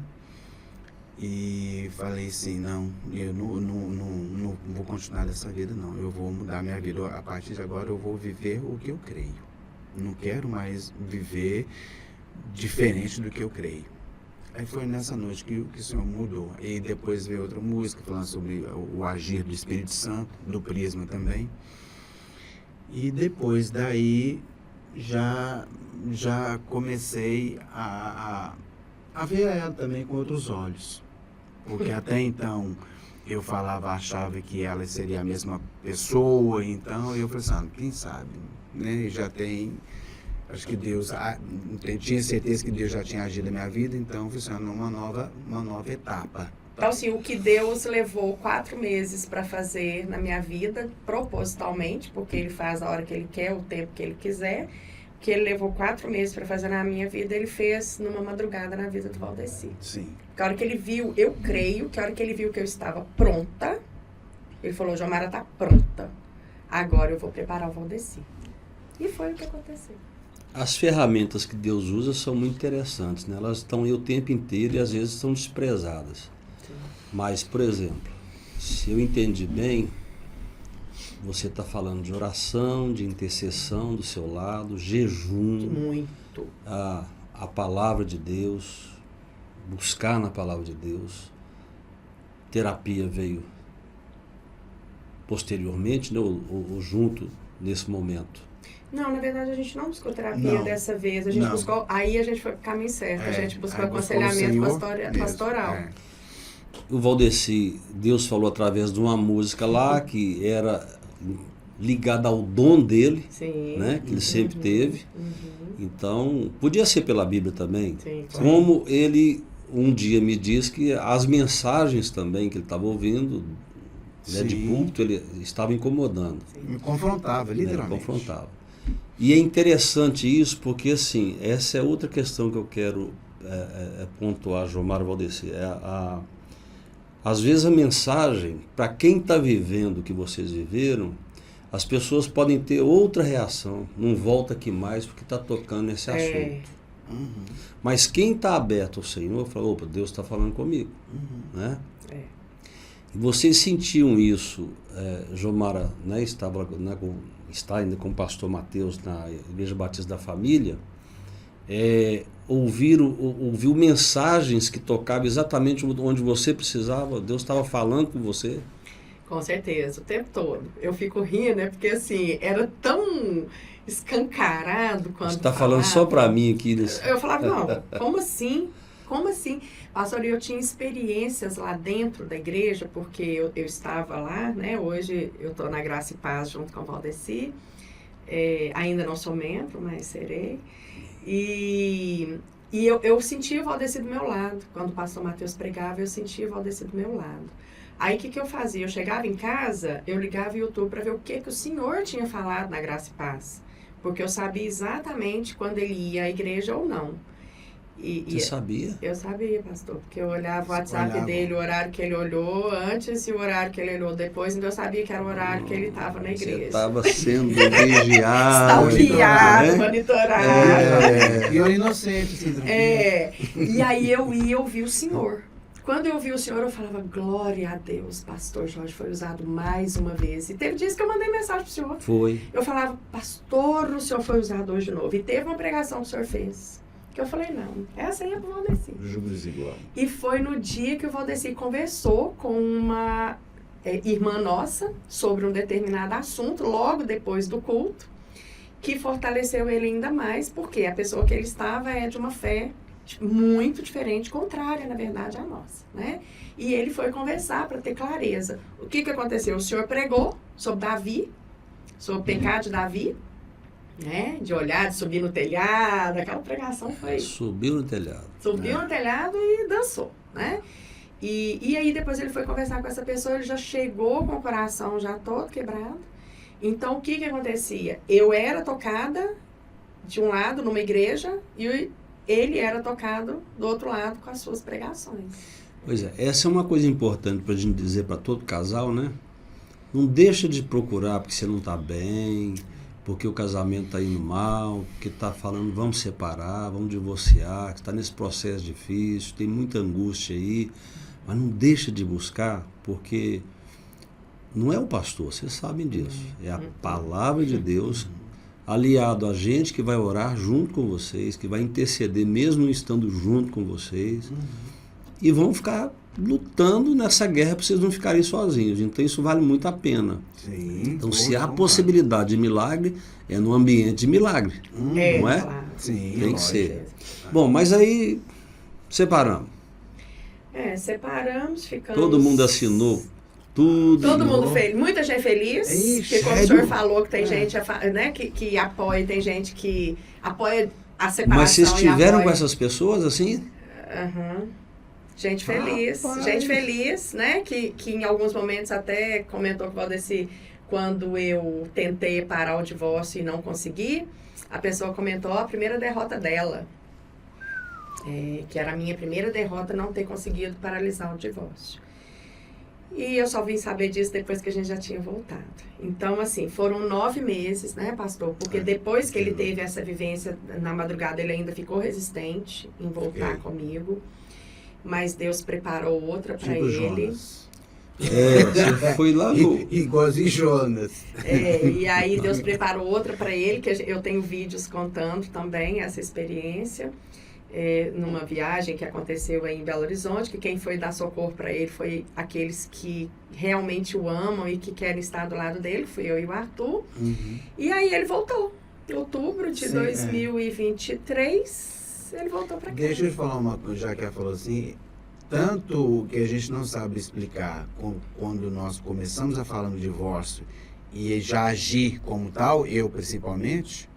E falei assim, não, eu não vou continuar dessa vida, não. Eu vou mudar minha vida. A partir de agora eu vou viver o que eu creio. Não quero mais viver diferente do que eu creio. Aí foi nessa noite que o Senhor mudou. E depois veio outra música falando sobre o agir do Espírito Santo, do Prisma também. E depois daí já comecei a ver ela também com outros olhos. Porque até então eu achava que ela seria a mesma pessoa, então eu falei assim, quem sabe, né? Já tem, acho que Deus, tinha certeza que Deus já tinha agido na minha vida, então foi assim, uma nova etapa. Então, assim, o que Deus levou 4 meses para fazer na minha vida, propositalmente, porque Ele faz a hora que Ele quer, o tempo que Ele quiser, que Ele levou 4 meses para fazer na minha vida, Ele fez numa madrugada na vida do Valdeci. Sim. Que a hora que Ele viu, eu creio, que a hora que Ele viu que eu estava pronta, Ele falou, Jomara está pronta, agora eu vou preparar o Valdeci. E foi o que aconteceu. As ferramentas que Deus usa são muito interessantes, né? Elas estão aí o tempo inteiro e às vezes são desprezadas. Sim. Mas, por exemplo, se eu entendi bem, você está falando de oração, de intercessão do seu lado, jejum. Muito. A palavra de Deus, buscar na palavra de Deus. Terapia veio posteriormente, né, ou junto nesse momento. Não, na verdade a gente não buscou terapia dessa vez. A gente buscou. Aí a gente foi pro caminho certo. A gente buscou aconselhamento pastoral. O Valdeci, Deus falou através de uma música lá que era ligada ao dom dele, sim, né, que ele sempre teve. Então, podia ser pela Bíblia também. Sim, como ele um dia me disse que as mensagens também que ele estava ouvindo, né, de púlpito, ele estava incomodando. Sim. Me confrontava, literalmente. Me confrontava. E é interessante isso porque, assim, essa é outra questão que eu quero pontuar, Jomara Valdeci. Às vezes a mensagem, para quem está vivendo o que vocês viveram, as pessoas podem ter outra reação. Não volta aqui mais porque está tocando nesse assunto. Mas quem está aberto ao Senhor, fala, opa, Deus está falando comigo. Né? E vocês sentiam isso, Jomara, né, está ainda com o pastor Mateus na Igreja Batista da Família, ouviu mensagens que tocavam exatamente onde você precisava, Deus estava falando com você? Com certeza, o tempo todo. Eu fico rindo, né? Porque assim, era tão escancarado quando você está falando só para mim aqui. Eu falava, não, como assim? Como assim? Pastor, eu tinha experiências lá dentro da igreja, porque eu estava lá, né? Hoje eu estou na Graça e Paz junto com o Valdeci. Ainda não sou membro, mas serei. E E eu sentia o Valdeci do meu lado. Quando o pastor Mateus pregava, eu sentia o Valdeci do meu lado. Aí o que eu fazia? Eu chegava em casa, eu ligava o YouTube para ver o que o Senhor tinha falado na Graça e Paz. Porque eu sabia exatamente quando ele ia à igreja ou não. Você sabia? Eu sabia, pastor, porque eu olhava o WhatsApp dele, o horário que ele olhou antes e o horário que ele olhou depois, então eu sabia que era o horário que ele estava na igreja. Você estava sendo vigiado. Stalkeado, monitorado. E eu inocente, assim, tranquilo. E aí eu ia ouvir o Senhor. Quando eu ouvi o Senhor, eu falava, glória a Deus, pastor Jorge foi usado mais uma vez. E teve dias que eu mandei mensagem pro Senhor. Foi. Eu falava, pastor, o Senhor foi usado hoje de novo. E teve uma pregação que o Senhor fez. Que eu falei, não, essa aí é pro Valdeci. E foi no dia que o Valdeci conversou com uma irmã nossa sobre um determinado assunto, logo depois do culto, que fortaleceu ele ainda mais, porque a pessoa que ele estava é de uma fé muito diferente, contrária, na verdade, à nossa, né? E ele foi conversar para ter clareza. O que aconteceu? O Senhor pregou sobre Davi, sobre o pecado de Davi, né? De olhar, de subir no telhado, aquela pregação foi... Subiu no telhado. Subiu no telhado e dançou, né? E aí depois ele foi conversar com essa pessoa, ele já chegou com o coração já todo quebrado. Então o que acontecia? Eu era tocada de um lado numa igreja e ele era tocado do outro lado com as suas pregações. Pois é, essa é uma coisa importante para a gente dizer para todo casal, né? Não deixa de procurar porque você não está bem, porque o casamento está indo mal, porque está falando vamos separar, vamos divorciar, que está nesse processo difícil, tem muita angústia aí, mas não deixa de buscar, porque não é o pastor, vocês sabem disso, é a palavra de Deus aliado a gente que vai orar junto com vocês, que vai interceder mesmo estando junto com vocês, e vão ficar lutando nessa guerra para vocês não ficarem sozinhos. Então isso vale muito a pena. Sim, então se há possibilidade de milagre, é no ambiente de milagre, não é? Claro. Sim, Tem que lógico. ser. Bom, mas aí separamos. Separamos, ficamos... Todo mundo assinou tudo. Todo mundo feliz, muita gente feliz, Ixi, porque como o sério? senhor falou que tem gente né, que apoia, tem gente que apoia a separação. Mas vocês e estiveram apoia... com essas pessoas assim? Gente feliz, né, que em alguns momentos até comentou com o Valdeci, quando eu tentei parar o divórcio e não consegui, a pessoa comentou a primeira derrota dela, que era a minha primeira derrota, não ter conseguido paralisar o divórcio. E eu só vim saber disso depois que a gente já tinha voltado. Então, assim, foram 9 meses, né, pastor? Porque depois que ele teve essa vivência na madrugada, ele ainda ficou resistente em voltar comigo. Mas Deus preparou outra para ele. Jonas. Você foi lá no... Igualzinho Jonas. E aí Deus preparou outra para ele, que eu tenho vídeos contando também essa experiência. Numa viagem que aconteceu aí em Belo Horizonte, que quem foi dar socorro para ele foi aqueles que realmente o amam e que querem estar do lado dele, fui eu e o Arthur. E aí ele voltou. Em outubro de 2023, ele voltou para cá. Deixa eu te falar uma coisa, já que ela falou assim, tanto que a gente não sabe explicar quando nós começamos a falar no divórcio e já agir como tal, eu principalmente,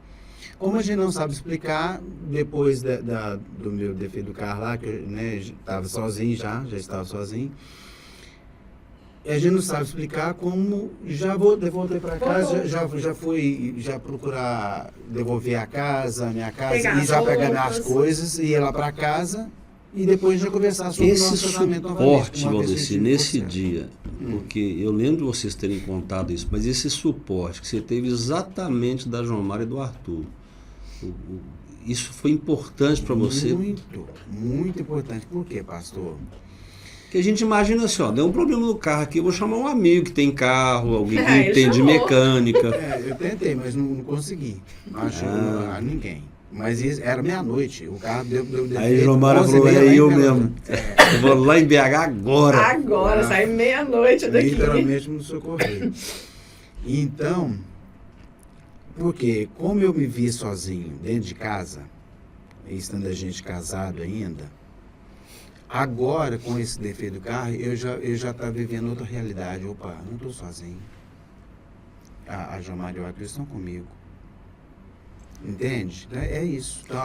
como a gente não sabe explicar, depois do meu defeito do carro lá, que eu estava sozinho já estava sozinho, a gente não sabe explicar como voltei para casa, já fui procurar devolver a minha casa, pegar e já pegar roupas. as coisas, e ir lá para casa, e depois já conversar sobre o Esse nosso casamento suporte, novamente. Valdeci, nesse dia, porque eu lembro de vocês terem contado isso, mas esse suporte que você teve exatamente da Jomara e do Arthur, isso foi importante para você? Muito, muito importante. Por quê, pastor? Porque a gente imagina assim, ó, deu um problema no carro aqui, eu vou chamar um amigo que tem carro, alguém que Ele entende chamou. mecânica. Eu tentei, mas não consegui. Não achei ninguém. Mas era meia-noite, o carro deu Aí Jomara falou, eu mesmo. Eu vou lá em BH agora. Agora, sai meia-noite daqui. Literalmente me socorreu. Então, porque como eu me vi sozinho dentro de casa, estando a gente casado ainda, agora com esse defeito do carro, eu já estava vivendo outra realidade. Opa, não estou sozinho. A Jomara e o Arthur estão comigo. Entende? É isso. Então,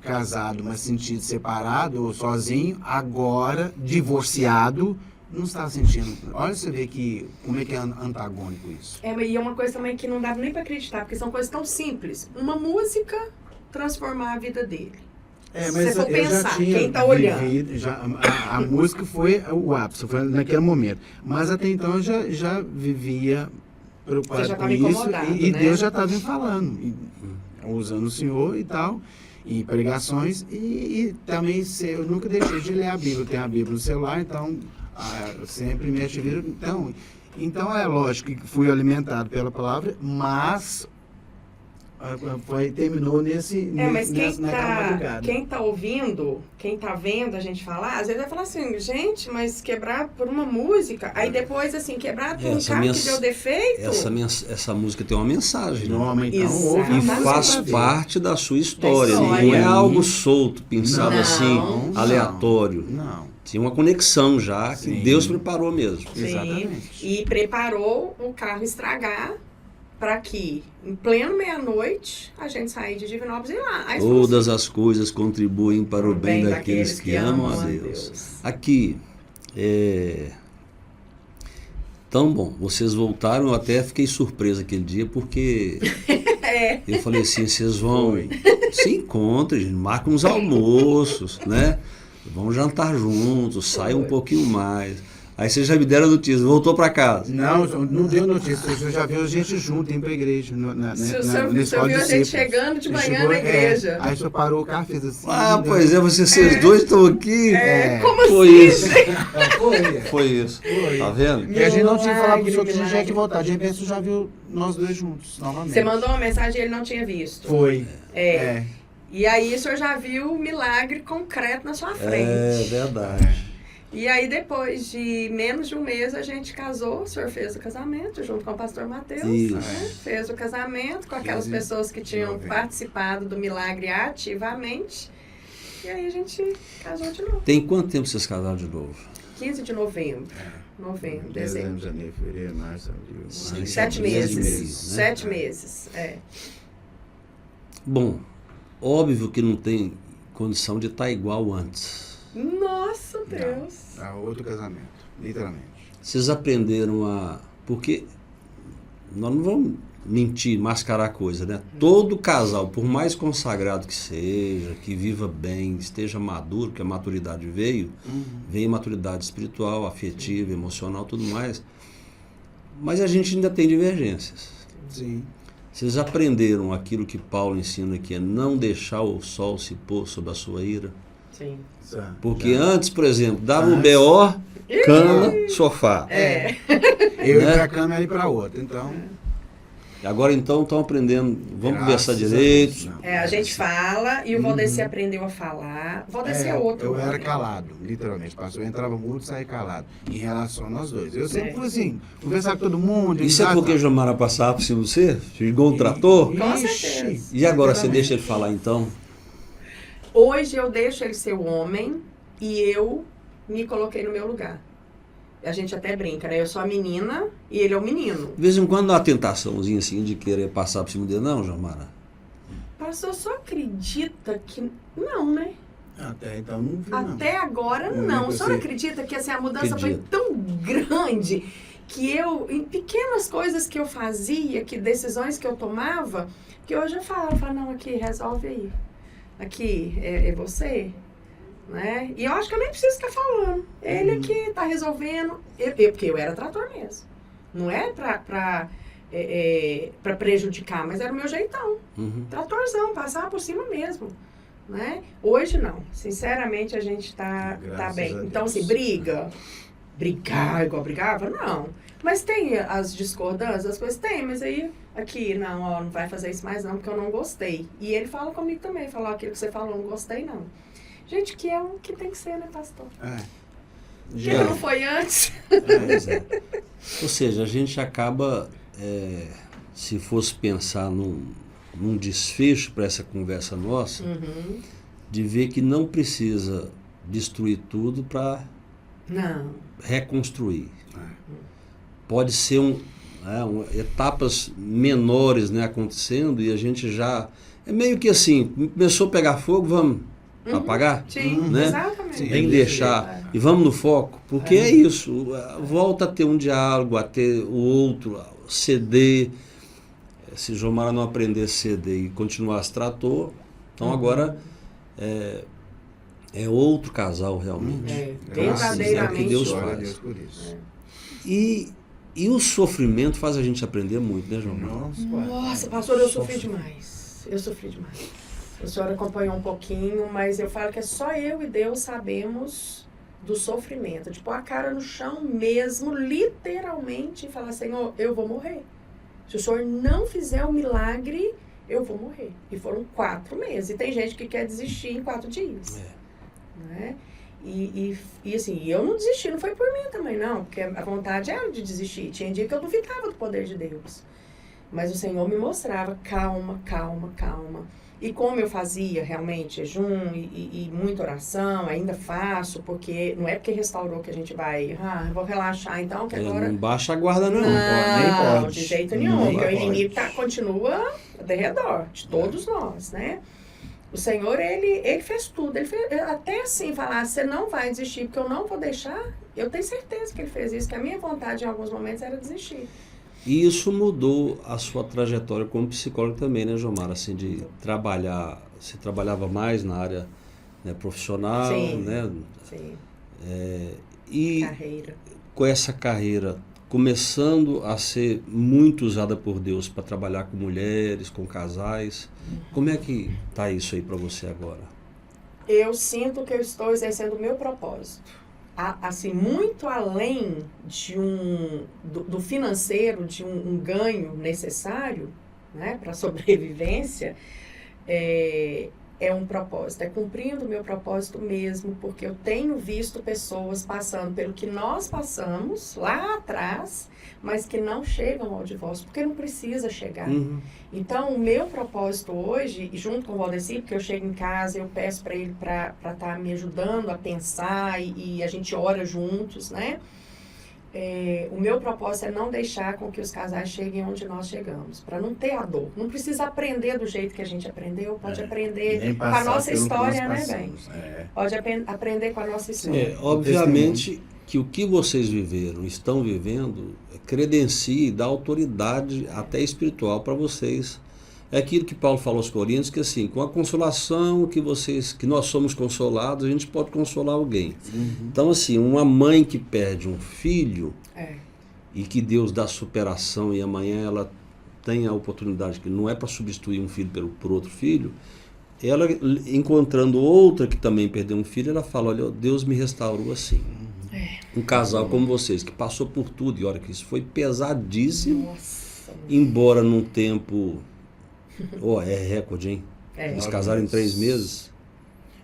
casado, mas sentido separado ou sozinho, agora divorciado, não está sentindo. Olha, você vê que como é que é antagônico isso. E é uma coisa também que não dá nem para acreditar, porque são coisas tão simples. Uma música transformar a vida dele. Mas Se você for eu pensar, já tinha quem tá olhando. vivido, a música foi o ápice, foi naquele momento. Mas até então eu já vivia preocupado Você já com estava isso. incomodado, E né? Deus já estava me falando, usando o Senhor e tal, e pregações. E também eu nunca deixei de ler a Bíblia. Eu tenho a Bíblia no celular, então sempre me ativo. Então é lógico que fui alimentado pela palavra, mas terminou Mas naquela madrugada. quem tá ouvindo, quem tá vendo a gente falar, às vezes vai falar assim, gente, mas quebrar por uma música, aí depois assim, quebrar por um carro que deu defeito. Essa música tem uma mensagem, né? Então, ouve E a música faz pra ver. parte da sua história, Da não história. é algo solto, pensado Não, assim, aleatório. Não. Tinha uma conexão já, que Sim. Deus preparou mesmo. Sim, Exatamente. e preparou o carro estragar para que, em pleno meia-noite, a gente sair de Divinópolis e ir lá. Aí Todas as coisas contribuem para o bem daqueles que amam a Deus. Aqui, tão bom, vocês voltaram, eu até fiquei surpreso aquele dia, porque eu falei assim, vocês vão se encontrem, gente, marcam uns almoços, né? Vão jantar juntos, saiam um pouquinho mais. Aí vocês já me deram notícia, voltou para casa. Não deu notícia, você já viu a gente junto, indo pra igreja. O senhor viu a gente chegando de manhã na igreja. Aí o senhor parou o carro, fez assim. Pois é, vocês dois estão aqui. Como Foi assim? isso. Foi. Foi isso. Tá vendo? E a gente não tinha falado pro senhor que a gente Milagre. tinha que voltar. De repente, o senhor já viu nós dois juntos, novamente. Você mandou uma mensagem e ele não tinha visto. Foi. E aí o senhor já viu o milagre concreto na sua frente. É verdade. E aí, depois de menos de um mês, a gente casou. O senhor fez o casamento junto com o pastor Mateus. Isso. Né? Fez o casamento com aquelas pessoas que tinham participado do milagre ativamente. E aí a gente casou de novo. Tem quanto tempo vocês casaram de novo? 15 de novembro. Novembro, dezembro. Janeiro, fevereiro, março, abril. Sim. 7 meses, meses. né? 7 meses, Bom, óbvio que não tem condição de estar igual antes. Nossa, Deus. Outro casamento, literalmente. Vocês aprenderam a... Porque nós não vamos mentir, mascarar a coisa, né? Todo casal, por mais consagrado que seja, que viva bem, esteja maduro, que a maturidade veio, vem a maturidade espiritual, afetiva, emocional, tudo mais. Mas a gente ainda tem divergências. Sim. Vocês aprenderam aquilo que Paulo ensina, que é não deixar o sol se pôr sobre a sua ira? Sim. Porque antes, por exemplo, dava um B.O., cama, sofá. Eu Né? ia pra cama e ele pra outra, então... Agora então estão aprendendo, vamos Graças conversar a direito. Deus, não. A gente fala e o Valdeci aprendeu a falar. O Valdeci é outro. Eu era homem. calado, literalmente. Pastor, eu entrava muito e saía calado. Em relação a nós dois. Eu sempre fui assim, conversar com todo mundo. Isso é porque Jomara passava por cima de você? Igual um trator? Com Ixi, certeza. E agora você literalmente. deixa ele falar então? Hoje eu deixo ele ser o homem e eu me coloquei no meu lugar. A gente até brinca, né? Eu sou a menina e ele é o menino. De vez em quando dá uma tentaçãozinha assim de querer passar por cima dele, não, Jomara? Pastor, só acredita que... Não, né? Até então não vi, não. Até agora Não, não. eu O senhor sei. acredita que assim, a mudança foi Acredito. tão grande que eu, em pequenas coisas que eu fazia, que decisões que eu tomava, que hoje eu falo, não, aqui, resolve aí. Aqui, é você. Né? E eu acho que eu nem preciso ficar falando. Ele aqui tá resolvendo. Porque eu era trator mesmo. Não é pra prejudicar, mas era o meu jeitão. Tratorzão, passar por cima mesmo. Né? Hoje não. Sinceramente, a gente tá Graças bem. a Deus. Então, assim, brigar igual brigava? Não. Mas tem as discordâncias, as coisas tem, mas aí, aqui, não vai fazer isso mais não, porque eu não gostei. E ele fala comigo também, fala, aquilo que você falou, não gostei não. Gente, que é o que tem que ser, né, pastor? Que não foi antes. Pois é. Ou seja, a gente acaba, se fosse pensar num desfecho para essa conversa nossa, de ver que não precisa destruir tudo para Não. reconstruir. Pode ser etapas menores, né, acontecendo e a gente já... É meio que assim, começou a pegar fogo, vamos apagar? Sim, né? exatamente. Sim. Tem que deixar e vamos no foco, porque é isso, volta a ter um diálogo, a ter o outro, ceder. Se Jomara não aprender a ceder e continuar se tratou, então agora é outro casal realmente. Verdadeiramente. É o que Deus Glória a faz. Deus por isso. E o sofrimento faz a gente aprender muito, né, Jomara? Nossa, pastor, eu sofri demais. Eu sofri demais. A senhora acompanhou um pouquinho, mas eu falo que é só eu e Deus sabemos do sofrimento. De pôr a cara no chão mesmo, literalmente, e falar, Senhor, eu vou morrer. Se o Senhor não fizer o milagre, eu vou morrer. E foram 4 meses. E tem gente que quer desistir em 4 dias. Né? E assim, eu não desisti, não foi por mim também, não. Porque a vontade era de desistir. Tinha dia que eu duvidava do poder de Deus. Mas o Senhor me mostrava, calma, calma, calma. E como eu fazia realmente jejum e muita oração, ainda faço, porque não é porque restaurou que a gente vai, vou relaxar então, que agora... Não baixa a guarda não. Nem pode. De jeito nenhum, Nem porque o pode. inimigo continua ao redor de todos nós, né? O Senhor, ele fez tudo, ele fez, até assim, falar, você não vai desistir, porque eu não vou deixar, eu tenho certeza que ele fez isso, que a minha vontade em alguns momentos era desistir. E isso mudou a sua trajetória como psicólogo também, né, Jomara? Assim, de trabalhar, você trabalhava mais na área, né, profissional, Sim. né? Sim, E carreira. com essa carreira começando a ser muito usada por Deus para trabalhar com mulheres, com casais, como é que tá isso aí para você agora? Eu sinto que eu estou exercendo o meu propósito. Assim, muito além de do financeiro, de um ganho necessário, né, para a sobrevivência, é um propósito, é cumprindo o meu propósito mesmo, porque eu tenho visto pessoas passando pelo que nós passamos lá atrás, mas que não chegam ao divórcio, porque não precisa chegar. Então, o meu propósito hoje, junto com o Valdeci, porque eu chego em casa, eu peço para ele para estar me ajudando a pensar e a gente ora juntos, né? O meu propósito é não deixar com que os casais cheguem onde nós chegamos, para não ter a dor. Não precisa aprender do jeito que a gente aprendeu, pode aprender com a nossa história, né, bem? Pode aprender com a nossa história. Obviamente que o que vocês viveram, estão vivendo, credencia e dá autoridade até espiritual para vocês. É aquilo que Paulo falou aos Coríntios, que assim, com a consolação que nós somos consolados, a gente pode consolar alguém. Então assim, uma mãe que perde um filho e que Deus dá superação e amanhã ela tem a oportunidade, que não é para substituir um filho por outro filho, ela encontrando outra que também perdeu um filho, ela fala, olha, Deus me restaurou assim. Um casal como vocês, que passou por tudo, e olha que isso foi pesadíssimo, Nossa, embora num tempo... é recorde, hein? Eles casaram em 3 meses.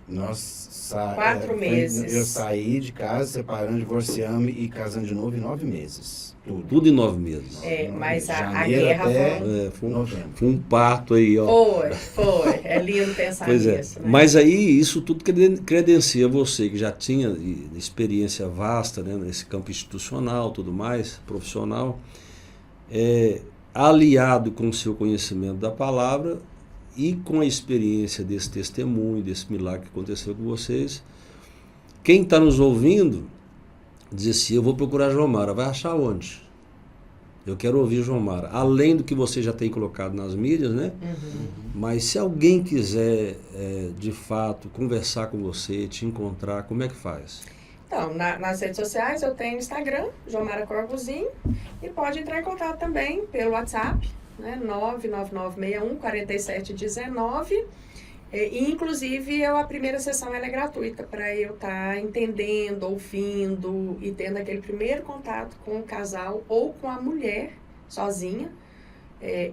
Nós 4 meses. Eu saí de casa, separando, divorciamos e casando de novo em 9 meses. Tudo em 9 meses. Mas a Janeiro guerra até Foi novembro. um parto aí, ó. Foi. É lindo pensar Pois nisso. Né? Mas aí isso tudo credencia você, que já tinha experiência vasta, né, nesse campo institucional, tudo mais, profissional, aliado com o seu conhecimento da palavra e com a experiência desse testemunho, desse milagre que aconteceu com vocês. Quem está nos ouvindo, diz assim, eu vou procurar Jomara, vai achar onde? Eu quero ouvir Jomara, além do que você já tem colocado nas mídias, né? Mas se alguém quiser, de fato, conversar com você, te encontrar, como é que faz? Então, nas redes sociais eu tenho Instagram, Jomara Corbuzinho, e pode entrar em contato também pelo WhatsApp, né, 99961-4719. E, inclusive, a primeira sessão ela é gratuita para eu estar entendendo, ouvindo e tendo aquele primeiro contato com o casal ou com a mulher sozinha.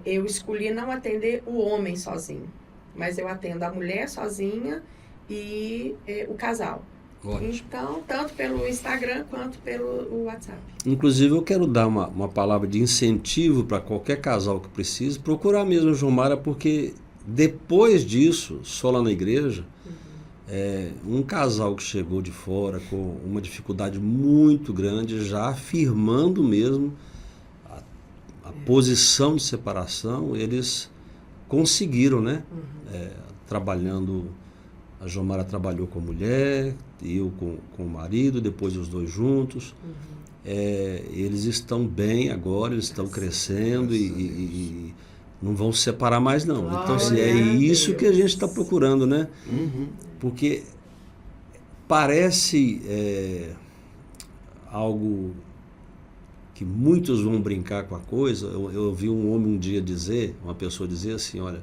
Eu escolhi não atender o homem sozinho, mas eu atendo a mulher sozinha e o casal. Ótimo. Então, tanto pelo Instagram quanto pelo WhatsApp. Inclusive, eu quero dar uma palavra de incentivo para qualquer casal que precise, procurar mesmo a Jomara, porque depois disso, só lá na igreja, um casal que chegou de fora com uma dificuldade muito grande, já afirmando mesmo a posição de separação, eles conseguiram, né? Trabalhando, a Jomara trabalhou com a mulher, eu com o marido, depois os dois juntos. Eles estão bem agora, eles estão crescendo e não vão se separar mais não. Então, assim, é isso que a gente está procurando, né? Porque parece algo que muitos vão brincar com a coisa. Eu ouvi um homem um dia dizer, uma pessoa dizer assim, olha,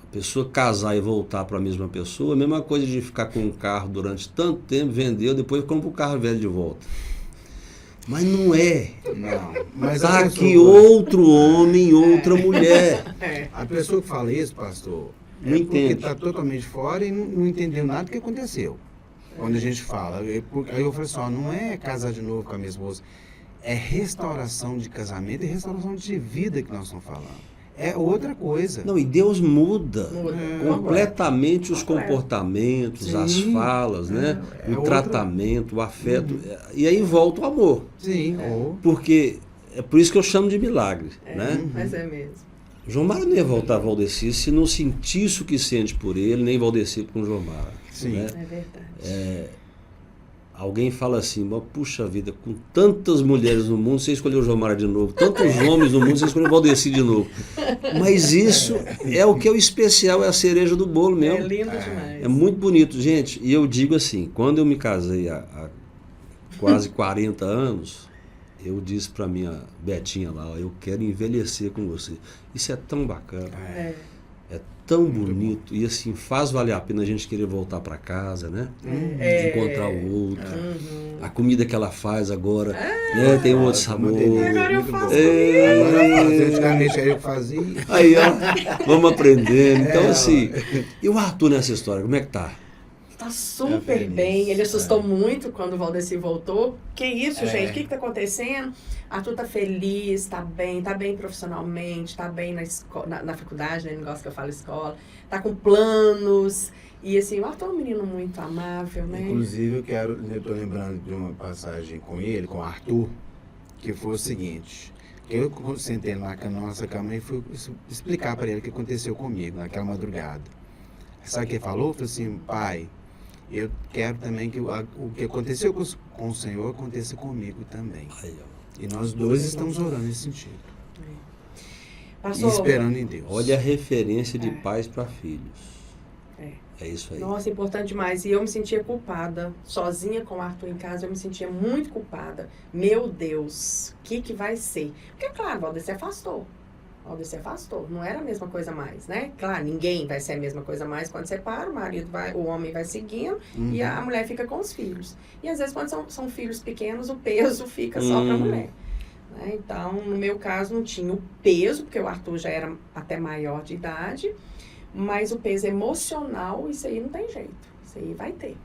a pessoa casar e voltar para a mesma pessoa, a mesma coisa de ficar com um carro durante tanto tempo, vendeu, depois compra o carro velho de volta. Mas não é. Não. Mas tá a aqui pessoa, outro homem, outra mulher. a pessoa que fala isso, pastor, Não porque entende. está totalmente fora e não entendeu nada do que aconteceu. Quando a gente fala. Aí eu falei assim, ó, não é casar de novo com a minha esposa. É restauração de casamento e restauração de vida que nós estamos falando. É outra coisa. Não, e Deus muda Muda. completamente os Completo. comportamentos, Sim. as falas, né? É O outra- tratamento, o afeto. E aí volta o amor. Sim, Porque é por isso que eu chamo de milagre, né? Mas é mesmo. João Mara não ia voltar a Valdeci se não sentisse o que sente por ele, nem Valdeci com João Mara. sim. Né? É verdade. Alguém fala assim, puxa vida, com tantas mulheres no mundo, você escolheu o João Mara de novo. Tantos homens no mundo, você escolheu o Valdeci de novo. Mas isso é o que é o especial, é a cereja do bolo É mesmo. lindo demais. É muito bonito, gente. E eu digo assim, quando eu me casei há quase 40 anos, eu disse para minha Betinha lá, ó, eu quero envelhecer com você. Isso é tão bacana, É. é tão bonito. E assim, faz valer a pena a gente querer voltar para casa, né? Encontrar o outro. A comida que ela faz agora, né? Tem outro sabor. Agora eu faço Agora eu faço. Antigamente era eu que fazia. Aí, ó, vamos aprendendo. Então, assim, e o Arthur nessa história, como é que tá? Tá super feliz. bem. Ele assustou muito quando o Valdeci voltou. Que isso, É. gente? O que tá acontecendo? Arthur tá feliz, tá bem profissionalmente, tá bem na faculdade, né? Negócio que eu falo escola. Tá com planos. E assim, o Arthur é um menino muito amável, né? Inclusive, eu tô lembrando de uma passagem com ele, com o Arthur, que foi o seguinte. Eu sentei lá na nossa cama e fui explicar para ele o que aconteceu comigo naquela madrugada. Sabe o que ele falou? Falou assim, pai, eu quero também que o que aconteceu com o Senhor aconteça comigo também. Aí, ó. E nós dois estamos orando nesse sentido. E Pastor, esperando em Deus. Olha a referência de pais para filhos. É. É isso aí. Nossa, importante demais. E eu me sentia culpada, sozinha com o Arthur em casa, eu me sentia muito culpada. Meu Deus, o que vai ser? Porque, claro, o Valdeci afastou. O Valdeci afastou. Não era a mesma coisa mais, né? Claro, ninguém vai ser a mesma coisa mais quando separa, o homem vai seguindo e a mulher fica com os filhos. E às vezes, quando são filhos pequenos, o peso fica só para a mulher. Né? Então, no meu caso, não tinha o peso, porque o Arthur já era até maior de idade, mas o peso emocional, isso aí não tem jeito. Isso aí vai ter.